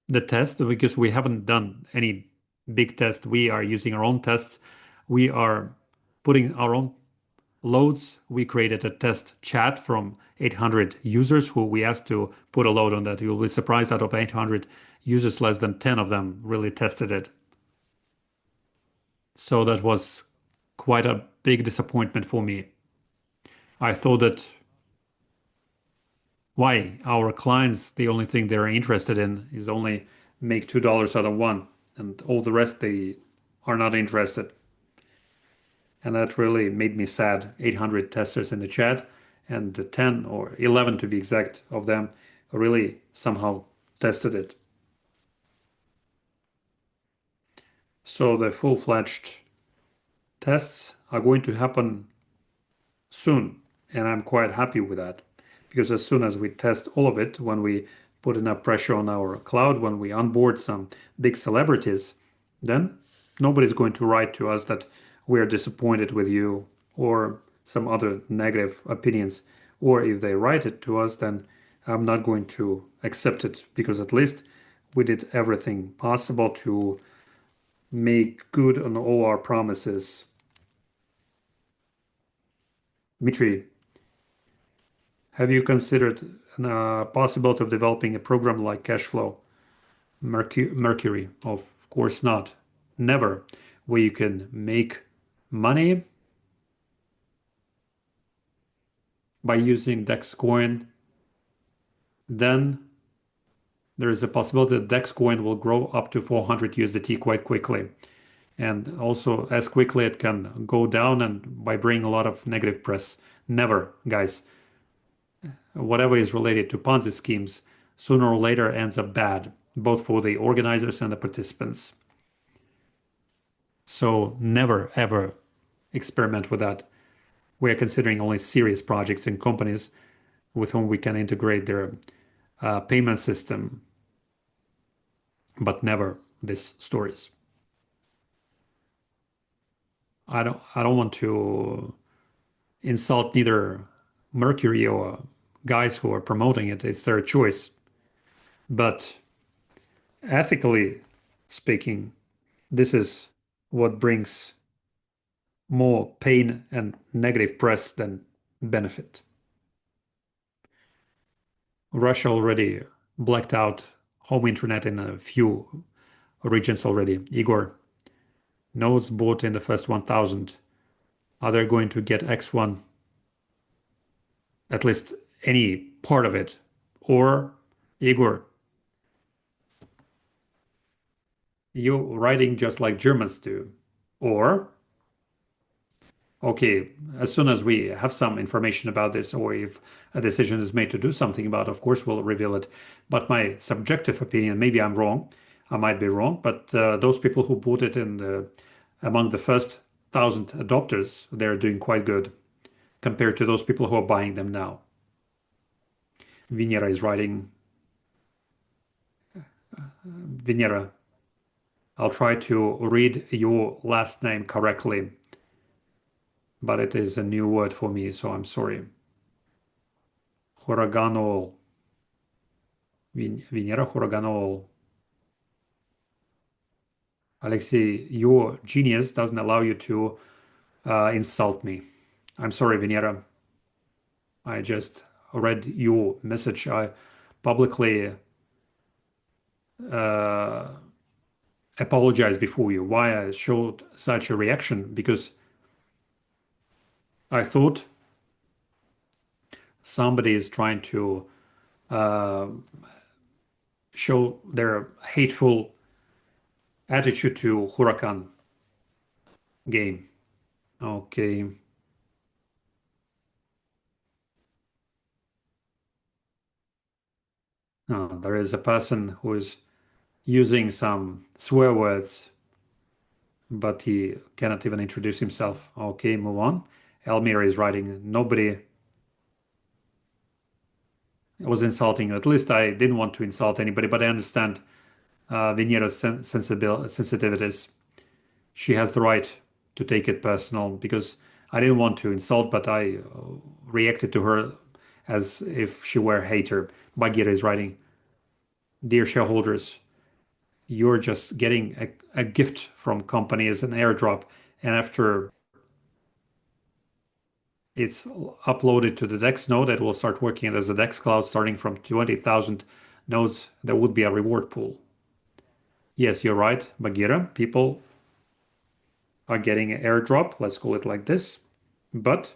the test, because we haven't done any big test. We are using our own tests. We are putting our own loads. We created a test chat from 800 users who we asked to put a load on that. You'll be surprised, out of 800 users, less than 10 of them really tested it. So that was quite a big disappointment for me. I thought that Why? Our clients, the only thing they're interested in is only make $2 out of one, and all the rest they are not interested. And that really made me sad. 800 testers in the chat, and the 10 or 11 to be exact of them really somehow tested it. So the full-fledged tests are going to happen soon, and I'm quite happy with that because as soon as we test all of it, when we put enough pressure on our cloud, when we onboard some big celebrities, then nobody's going to write to us that we're disappointed with you or some other negative opinions. Or if they write it to us, then I'm not going to accept it because at least we did everything possible to make good on all our promises. Dmitry, have you considered the possibility of developing a program like Cashflow Mercury? Of course not. Never. Where you can make money by using Dex coin, then there is a possibility that Dex coin will grow up to 400 USDT quite quickly. And also, as quickly it can go down and by bringing a lot of negative press. Never, guys. Whatever is related to Ponzi schemes sooner or later ends up bad, both for the organizers and the participants. So never ever experiment with that. We are considering only serious projects and companies with whom we can integrate their payment system, but never these stories. I don't want to insult neither Mercury or guys who are promoting it. It's their choice. But ethically speaking, this is what brings more pain and negative press than benefit. Russia already blacked out home internet in a few regions already. Igor, nodes bought in the first 1,000. Are they going to get X1, at least any part of it? Or, Igor, you writing just like Germans do? Or, okay, as soon as we have some information about this, or if a decision is made to do something about it, of course we'll reveal it. But my subjective opinion, maybe I'm wrong, I might be wrong, but those people who bought it among the first 1,000 adopters, they're doing quite good compared to those people who are buying them now. Venera is writing, Venera, I'll try to read your last name correctly, but it is a new word for me, so I'm sorry. Huraganol. Venera Huraganol. Alexei, your genius doesn't allow you to insult me. I'm sorry, Venera. I just read your message. I publicly uh, apologize before you. Why I showed such a reaction? Because I thought somebody is trying to uh, show their hateful attitude to Huracan game. Okay. There is a person who is using some swear words, but he cannot even introduce himself. Okay, move on. Elmira is writing, nobody was insulting you. At least I didn't want to insult anybody, but I understand Venera's sensitivities. She has the right to take it personal because I didn't want to insult, but I reacted to her as if she were a hater. Bagheera is writing, dear shareholders, you're just getting a gift from company as an airdrop, and after it's uploaded to the Dex node, it will start working as a Dex cloud starting from 20,000 nodes. There would be a reward pool. Yes, you're right, Bagheera. People are getting an airdrop, let's call it like this. But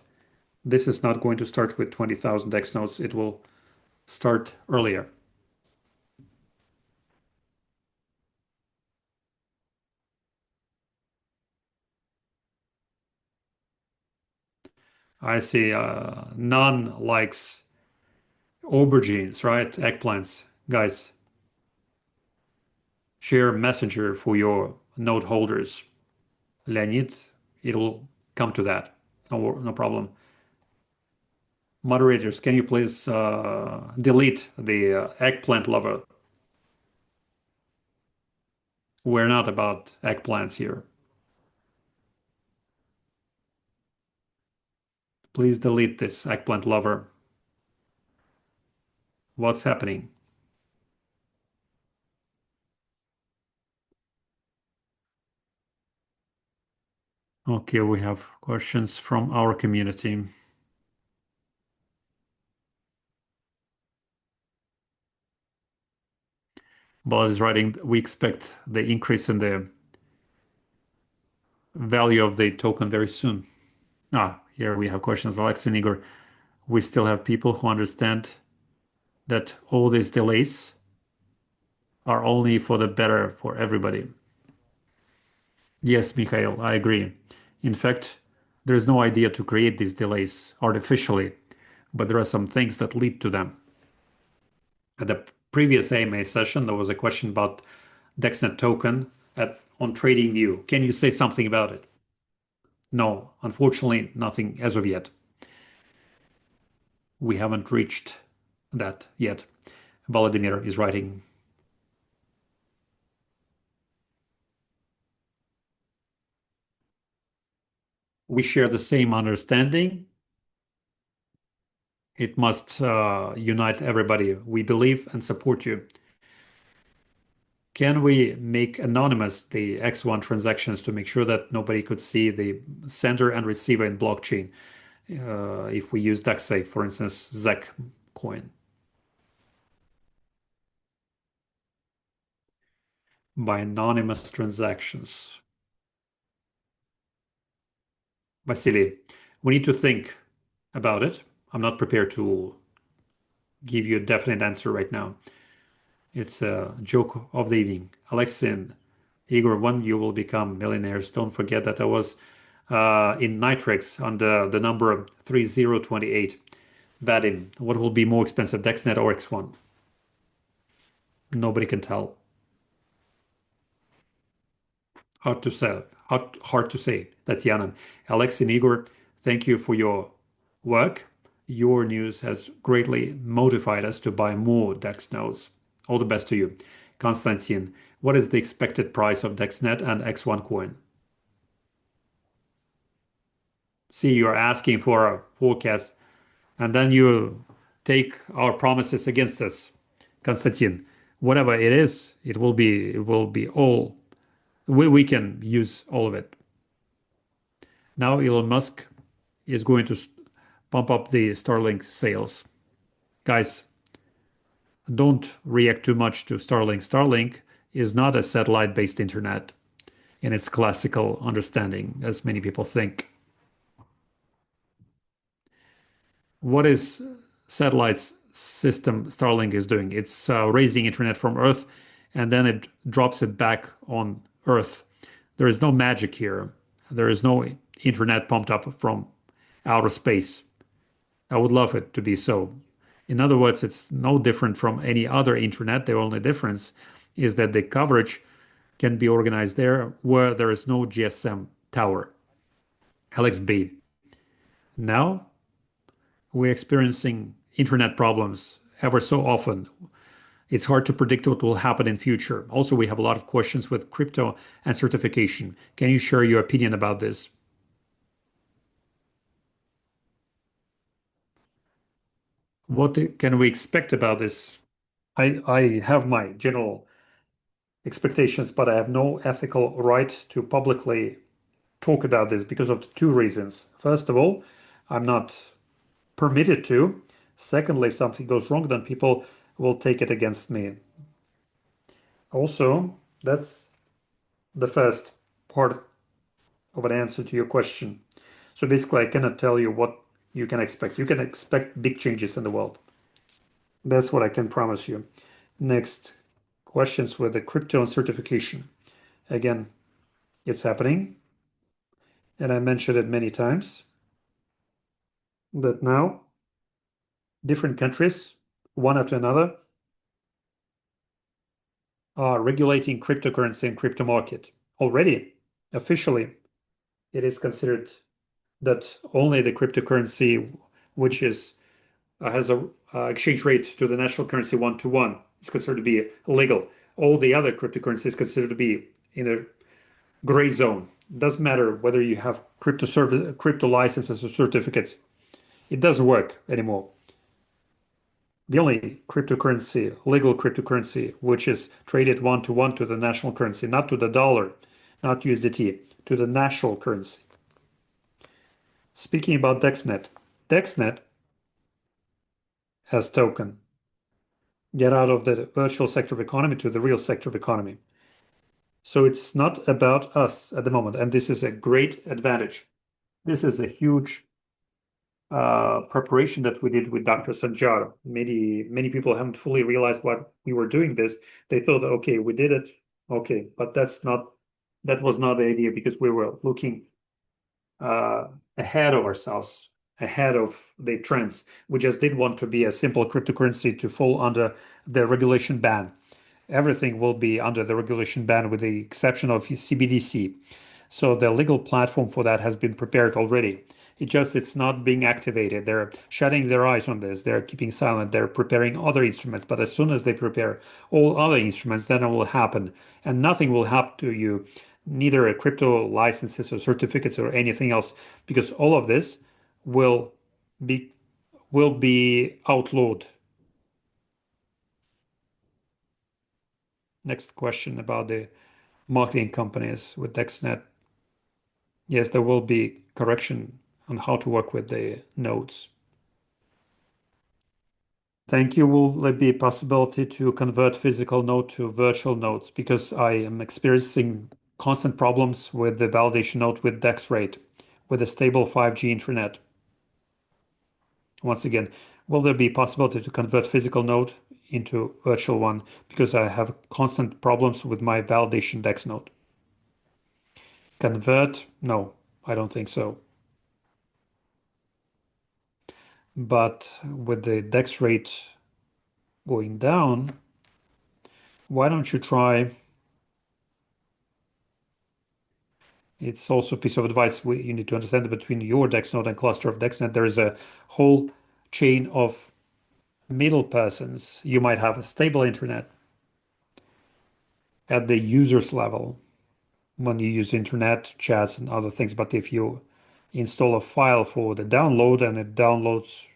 this is not going to start with 20,000 Dex nodes. It will start earlier. I see none likes aubergines, right? Eggplants. Guys, share Messenger for your note holders. Leonid, it'll come to that. No problem. Moderators, can you please delete the eggplant lover? We're not about eggplants here. Please delete this eggplant lover. What's happening? Okay, we have questions from our community. Ballard is writing, we expect the increase in the value of the token very soon. Here we have questions. Alex and Igor, we still have people who understand that all these delays are only for the better for everybody. Yes, Mikhail, I agree. In fact, there is no idea to create these delays artificially, but there are some things that lead to them. At the previous AMA session, there was a question about DexNet token on TradingView. Can you say something about it? No, unfortunately, nothing as of yet. We haven't reached that yet. Vladimir is writing. We share the same understanding. It must unite everybody. We believe and support you. Can we make anonymous the X1 transactions to make sure that nobody could see the sender and receiver in blockchain? If we use DexSafe, for instance, ZEC coin. By anonymous transactions. Vasily, we need to think about it. I'm not prepared to give you a definite answer right now. It's a joke of the evening. Alexin, Igor, when you will become millionaires, don't forget that I was in Nitrix on the number 3028. Vadim, what will be more expensive, DexNet or X1? Nobody can tell. Hard to say. Hard to say. That's Yanan. Alex and Igor, thank you for your work. Your news has greatly motivated us to buy more DEX nodes. All the best to you. Konstantin, what is the expected price of DexNet and X1 coin? See, you're asking for a forecast, and then you take our promises against us. Konstantin, whatever it is, it will be all. We can use all of it. Now Elon Musk is going to pump up the Starlink sales. Guys, don't react too much to Starlink. Starlink is not a satellite-based internet in its classical understanding, as many people think. What is satellite system Starlink is doing? It's raising internet from Earth and then it drops it back on Earth. There is no magic here. There is no internet pumped up from outer space. I would love it to be so. In other words, it's no different from any other internet. The only difference is that the coverage can be organized there where there is no GSM tower. Alex B. Now we're experiencing internet problems ever so often. It's hard to predict what will happen in future. Also, we have a lot of questions with crypto and certification. Can you share your opinion about this? What can we expect about this? I have my general expectations, but I have no ethical right to publicly talk about this because of two reasons. First of all, I'm not permitted to. Secondly, if something goes wrong, then people will take it against me. Also, that's the first part of an answer to your question. So basically, I cannot tell you what you can expect. You can expect big changes in the world. That's what I can promise you. Next, questions with the crypto and certification. Again, it's happening, and I mentioned it many times that now different countries, one after another, are regulating cryptocurrency and crypto market. Already, officially, it is considered that only the cryptocurrency, which is has a exchange rate to the national currency 1 to 1, is considered to be illegal. All the other cryptocurrencies is considered to be in a gray zone. It doesn't matter whether you have crypto licenses or certificates. It doesn't work anymore. The only cryptocurrency, legal cryptocurrency, which is traded 1 to 1 to the national currency, not to the dollar, not USDT, to the national currency. Speaking about DexNet, DexNet has token. Get out of the virtual sector of economy to the real sector of economy. So it's not about us at the moment, and this is a great advantage. This is a huge preparation that we did with Dr. Sanjar. Many people haven't fully realized what we were doing this. They thought, okay, we did it, okay, but that was not the idea because we were looking uh, ahead of ourselves, ahead of the trends. We just did want to be a simple cryptocurrency to fall under the regulation ban. Everything will be under the regulation ban with the exception of CBDC. So the legal platform for that has been prepared already. It's not being activated. They're shutting their eyes on this. They're keeping silent. They're preparing other instruments. But as soon as they prepare all other instruments, then it will happen. And nothing will happen to you, neither a crypto licenses or certificates or anything else, because all of this will be will be outlawed. Next question about the marketing companies with DexNet. Yes, there will be correction on how to work with the nodes. Thank you. Will there be a possibility to convert physical node to virtual nodes? Because I am experiencing constant problems with the validation node with Dex rate, with a stable 5G internet. Once again, will there be a possibility to convert physical node into virtual one? Because I have constant problems with my validation Dex node. Convert? No, I don't think so. But with the Dex rate going down, why don't you try? It's also a piece of advice you need to understand that between your DEX node and cluster of DexNet, there is a whole chain of middle persons. You might have a stable internet at the user's level when you use internet, chats, and other things. But if you install a file for the download and it downloads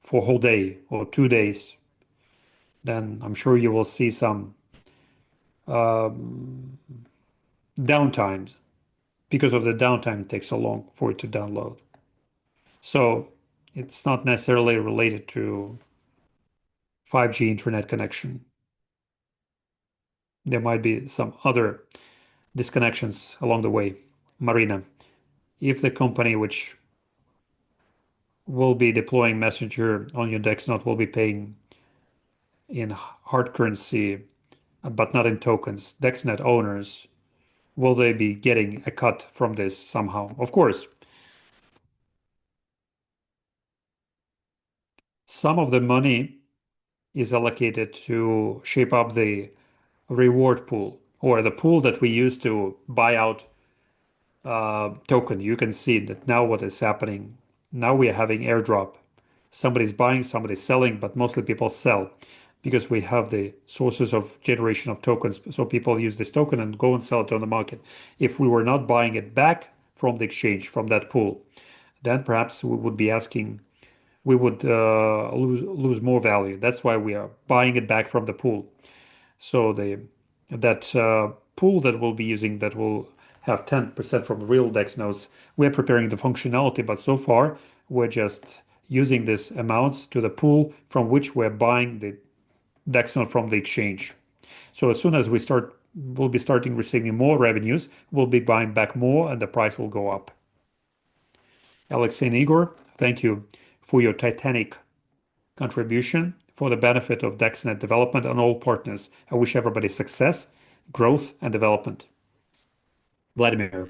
for a whole day or 2 days, then I'm sure you will see some um, downtimes. Because of the downtime, it takes so long for it to download. So it's not necessarily related to 5G internet connection. There might be some other disconnections along the way. Marina, if the company which will be deploying Messenger on your DEX node will be paying in hard currency, but not in tokens, DexNet owners, will they be getting a cut from this somehow? Of course, some of the money is allocated to shape up the reward pool or the pool that we use to buy out token. You can see that now what is happening. Now we are having airdrop. Somebody's buying, somebody's selling, but mostly people sell because we have the sources of generation of tokens. So people use this token and go and sell it on the market. If we were not buying it back from the exchange, from that pool, then perhaps we would be asking, we would lose more value. That's why we are buying it back from the pool. So that pool that we'll be using that will have 10% from real DEX nodes, we're preparing the functionality, but so far we're just using this amounts to the pool from which we're buying the DEX node from the exchange. So as soon as we'll be starting receiving more revenues, we'll be buying back more and the price will go up. Alexei and Igor, thank you for your Titanic contribution for the benefit of DexNet development and all partners. I wish everybody success, growth, and development. Vladimir,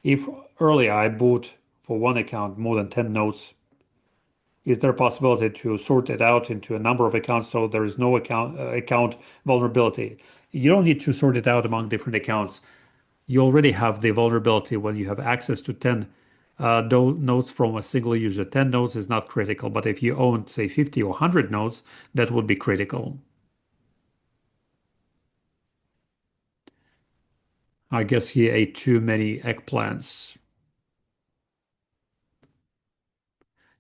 if earlier I bought for one account more than 10 nodes, is there a possibility to sort it out into a number of accounts so there is no account vulnerability? You don't need to sort it out among different accounts. You already have the vulnerability when you have access to 10 nodes from a single user. 10 nodes is not critical, but if you own, say, 50 or 100 nodes, that would be critical. I guess he ate too many eggplants.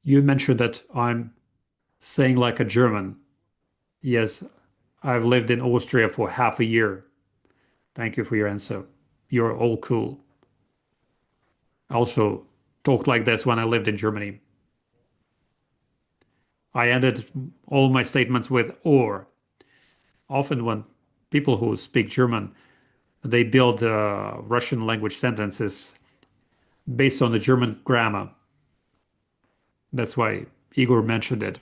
You mentioned that I'm saying like a German. Yes, I've lived in Austria for half a year. Thank you for your answer. You're all cool. I also talked like this when I lived in Germany. I ended all my statements with or. Often when people who speak German, they build Russian language sentences based on the German grammar. That's why Igor mentioned it.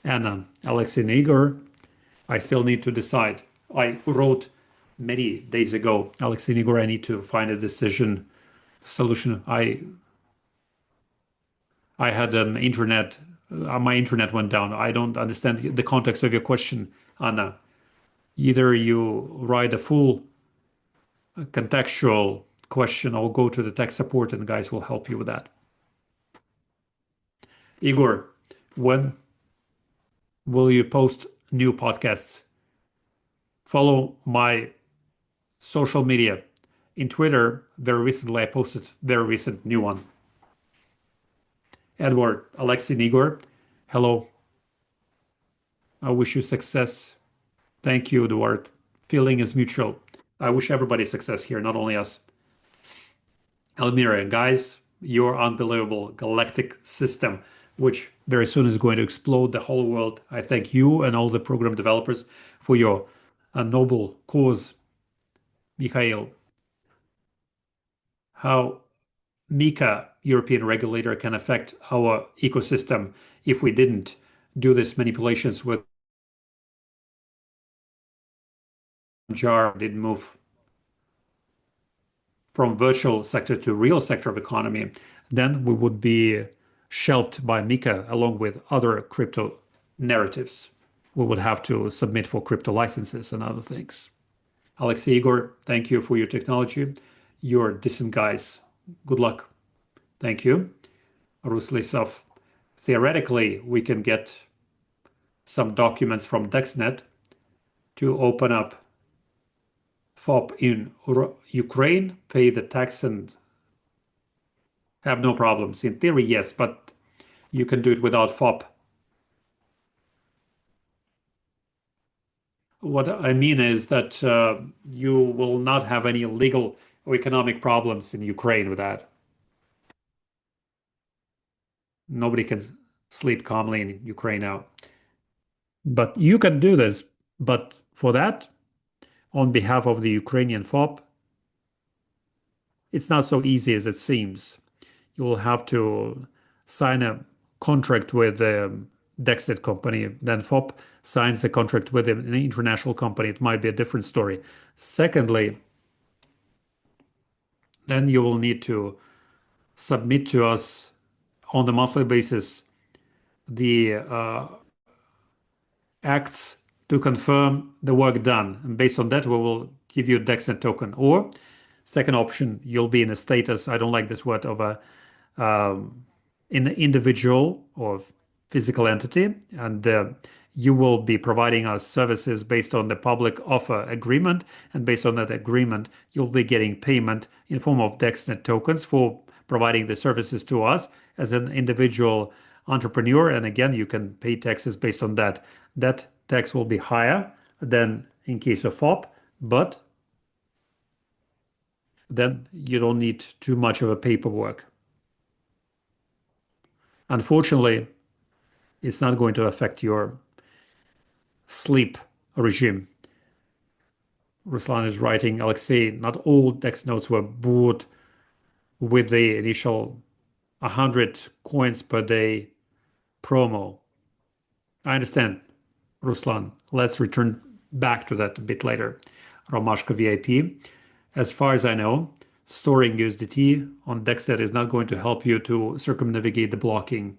And Alexei and Igor, I still need to decide. I wrote many days ago, Alexei and Igor, I need to find a decision solution. I had an internet, my internet went down. I don't understand the context of your question, Anna. Either you write a full contextual question or go to the tech support and guys will help you with that. Igor, when will you post new podcasts? Follow my social media. In Twitter, very recently I posted very recent new one. Edward, Alexei, and Igor, hello. I wish you success. Thank you, Edward. Feeling is mutual. I wish everybody success here, not only us. Elmira, guys, your unbelievable galactic system, which very soon is going to explode the whole world. I thank you and all the program developers for your noble cause. Mikhail, how Mika, European regulator, can affect our ecosystem if we didn't do these manipulations with JAR, didn't move from virtual sector to real sector of economy, then we would be shelved by Mika along with other crypto narratives. We would have to submit for crypto licenses and other things. Alexei, Igor, thank you for your technology. You're decent guys. Good luck. Thank you. Ruslisov, theoretically, we can get some documents from DexNet to open up FOP in Ukraine, pay the tax and have no problems. In theory, yes, but you can do it without FOP. What I mean is that you will not have any legal or economic problems in Ukraine with that. Nobody can sleep calmly in Ukraine now. But you can do this. But for that, on behalf of the Ukrainian FOP, it's not so easy as it seems. You will have to sign a contract with the DexNet company. Then FOP signs a contract with an international company. It might be a different story. Secondly, then you will need to submit to us on the monthly basis the acts to confirm the work done. And based on that, we will give you a DexNet token. Or second option, you'll be in a status, I don't like this word, of a in individual or physical entity, and you will be providing us services based on the public offer agreement, and based on that agreement, you'll be getting payment in form of DexNet tokens for providing the services to us as an individual entrepreneur. And again, you can pay taxes based on that. That tax will be higher than in case of FOP, but then you don't need too much of a paperwork. Unfortunately, it's not going to affect your sleep regime. Ruslan is writing, Alexei, not all DEX notes were bought with the initial 100 coins per day promo. I understand. Ruslan. Let's return back to that a bit later. Romashka VIP. As far as I know, storing USDT on DexNet is not going to help you to circumnavigate the blocking.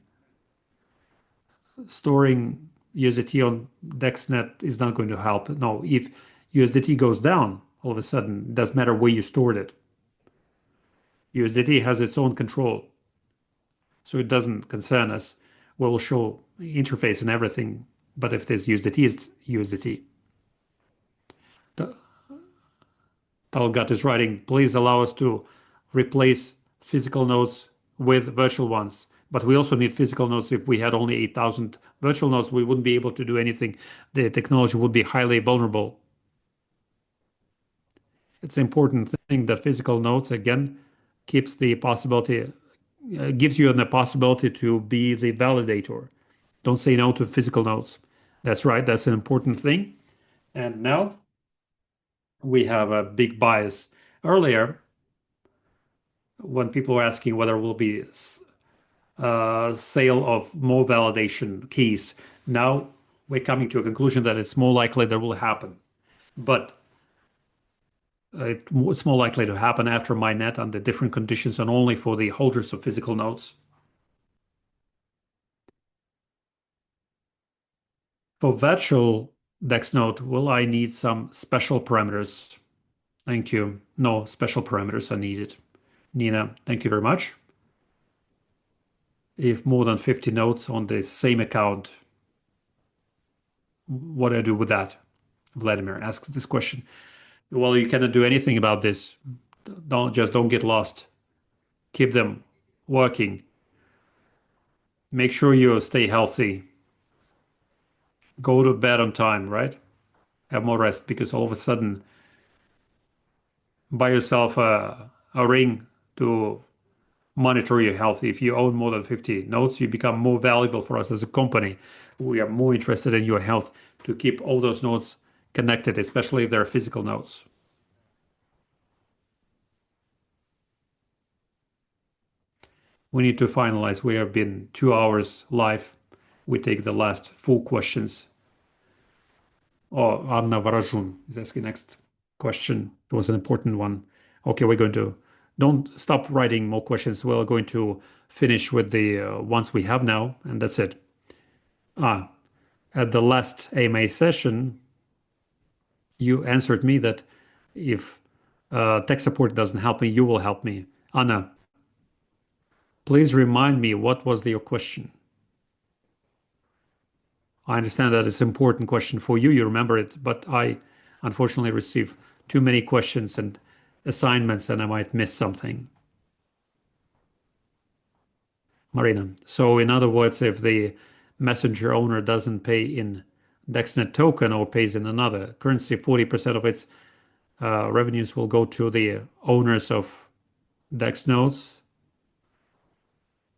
Storing USDT on DexNet is not going to help. No, if USDT goes down, all of a sudden, it doesn't matter where you stored it. USDT has its own control, so it doesn't concern us. We'll show interface and everything, but if it is USDT, it's USDT. Talgat is writing, please allow us to replace physical nodes with virtual ones. But we also need physical nodes. If we had only 8,000 virtual nodes, we wouldn't be able to do anything. The technology would be highly vulnerable. It's an important thing that physical nodes, again, keeps the possibility, gives you the possibility to be the validator. Don't say no to physical nodes. That's right. That's an important thing. And now we have a big bias. Earlier, when people were asking whether will be sale of more validation keys, now we're coming to a conclusion that it's more likely that will happen. But it's more likely to happen after mainnet under different conditions and only for the holders of physical nodes. For virtual DEX node, will I need some special parameters? Thank you. No special parameters are needed. Nina, thank you very much. If more than 50 nodes on the same account, what do I do with that? Vladimir asks this question. Well, you cannot do anything about this. Don't get lost. Keep them working. Make sure you stay healthy. Go to bed on time, right? Have more rest because all of a sudden buy yourself a ring to monitor your health. If you own more than 50 nodes, you become more valuable for us as a company. We are more interested in your health to keep all those nodes connected, especially if they're physical nodes. We need to finalize. We have been 2 hours live. We take the last full questions. Oh, Anna Varajun is asking next question. It was an important one. Okay, we're going to don't stop writing more questions. We're going to finish with the ones we have now, and that's it. At the last AMA session, you answered me that if tech support doesn't help me, you will help me. Anna, please remind me what was your question. I understand that it's an important question for you. You remember it, but I unfortunately receive too many questions and assignments, and I might miss something. Marina. So in other words, if the messenger owner doesn't pay in DexNet token or pays in another currency, 40% of its revenues will go to the owners of DEX nodes.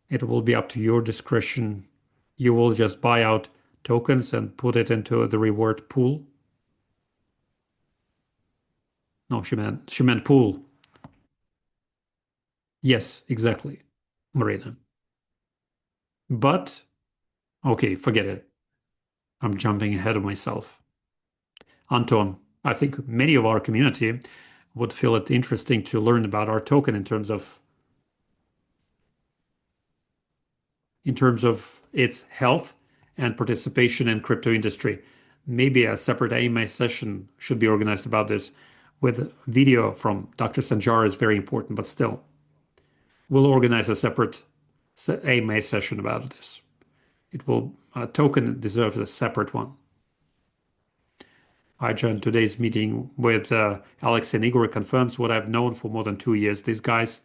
It will be up to your discretion. You will just buy out tokens and put it into the reward pool. No, she meant pool. Yes, exactly, Marina. But okay, forget it. I'm jumping ahead of myself. Anton, I think many of our community would feel it interesting to learn about our token in terms of its health and participation in crypto industry. Maybe a separate AMA session should be organized about this with video from Dr. Sanjar is very important, but still, we'll organize a separate AMA session about this. It will, token deserves a separate one. I joined today's meeting with Alex and Igor. It confirms what I've known for more than 2 years. These guys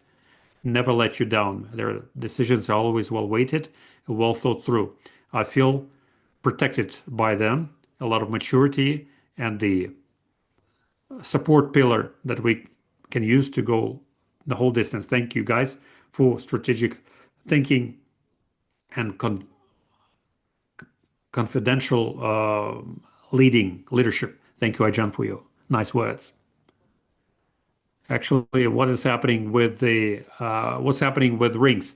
never let you down. Their decisions are always well weighted and well thought through. I feel protected by them, a lot of maturity, and the support pillar that we can use to go the whole distance. Thank you guys for strategic thinking and confidential leadership. Thank you, Ajan, for your nice words. Actually, what's happening with rings?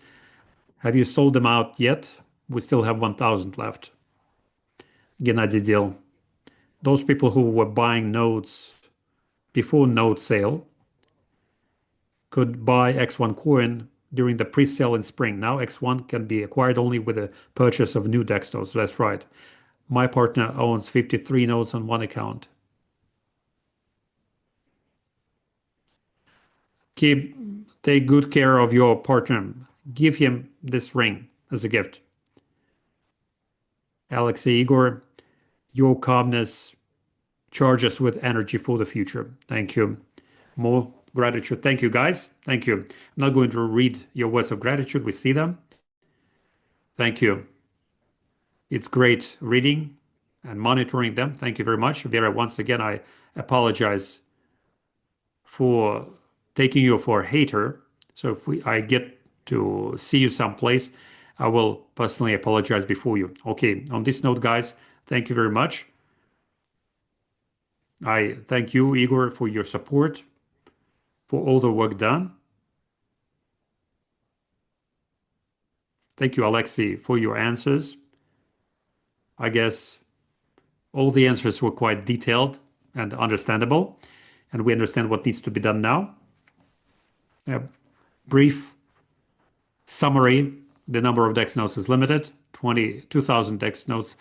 Have you sold them out yet? We still have 1,000 left. Gennady deal. Those people who were buying nodes before node sale could buy X1 coin during the pre-sale in spring. Now X1 can be acquired only with the purchase of new DEX nodes. That's right. My partner owns 53 nodes on one account. Take good care of your partner. Give him this ring as a gift. Alexei Igor, your calmness charges with energy for the future. Thank you. More gratitude. Thank you, guys. Thank you. I'm not going to read your words of gratitude. We see them. Thank you. It's great reading and monitoring them. Thank you very much. Vera, once again, I apologize for taking you for a hater. So if I get to see you someplace, I will personally apologize before you. Okay, on this note, guys, thank you very much. I thank you, Igor, for your support, for all the work done. Thank you, Alexei, for your answers. I guess all the answers were quite detailed and understandable, and we understand what needs to be done now. A brief summary, the number of DEX nodes is limited, 22,000 DEX nodes.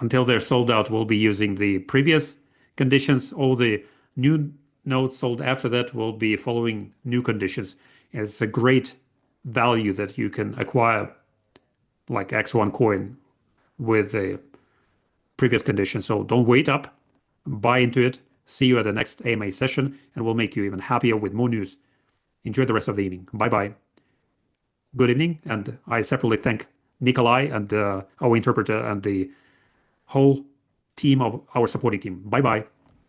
Until they're sold out, we'll be using the previous conditions. All the new nodes sold after that will be following new conditions. It's a great value that you can acquire like X1 coin with the previous condition. So don't wait up, buy into it. See you at the next AMA session, and we'll make you even happier with more news. Enjoy the rest of the evening. Bye bye. Good evening. And I separately thank Nikolai and our interpreter and the whole team of our supporting team. Bye bye.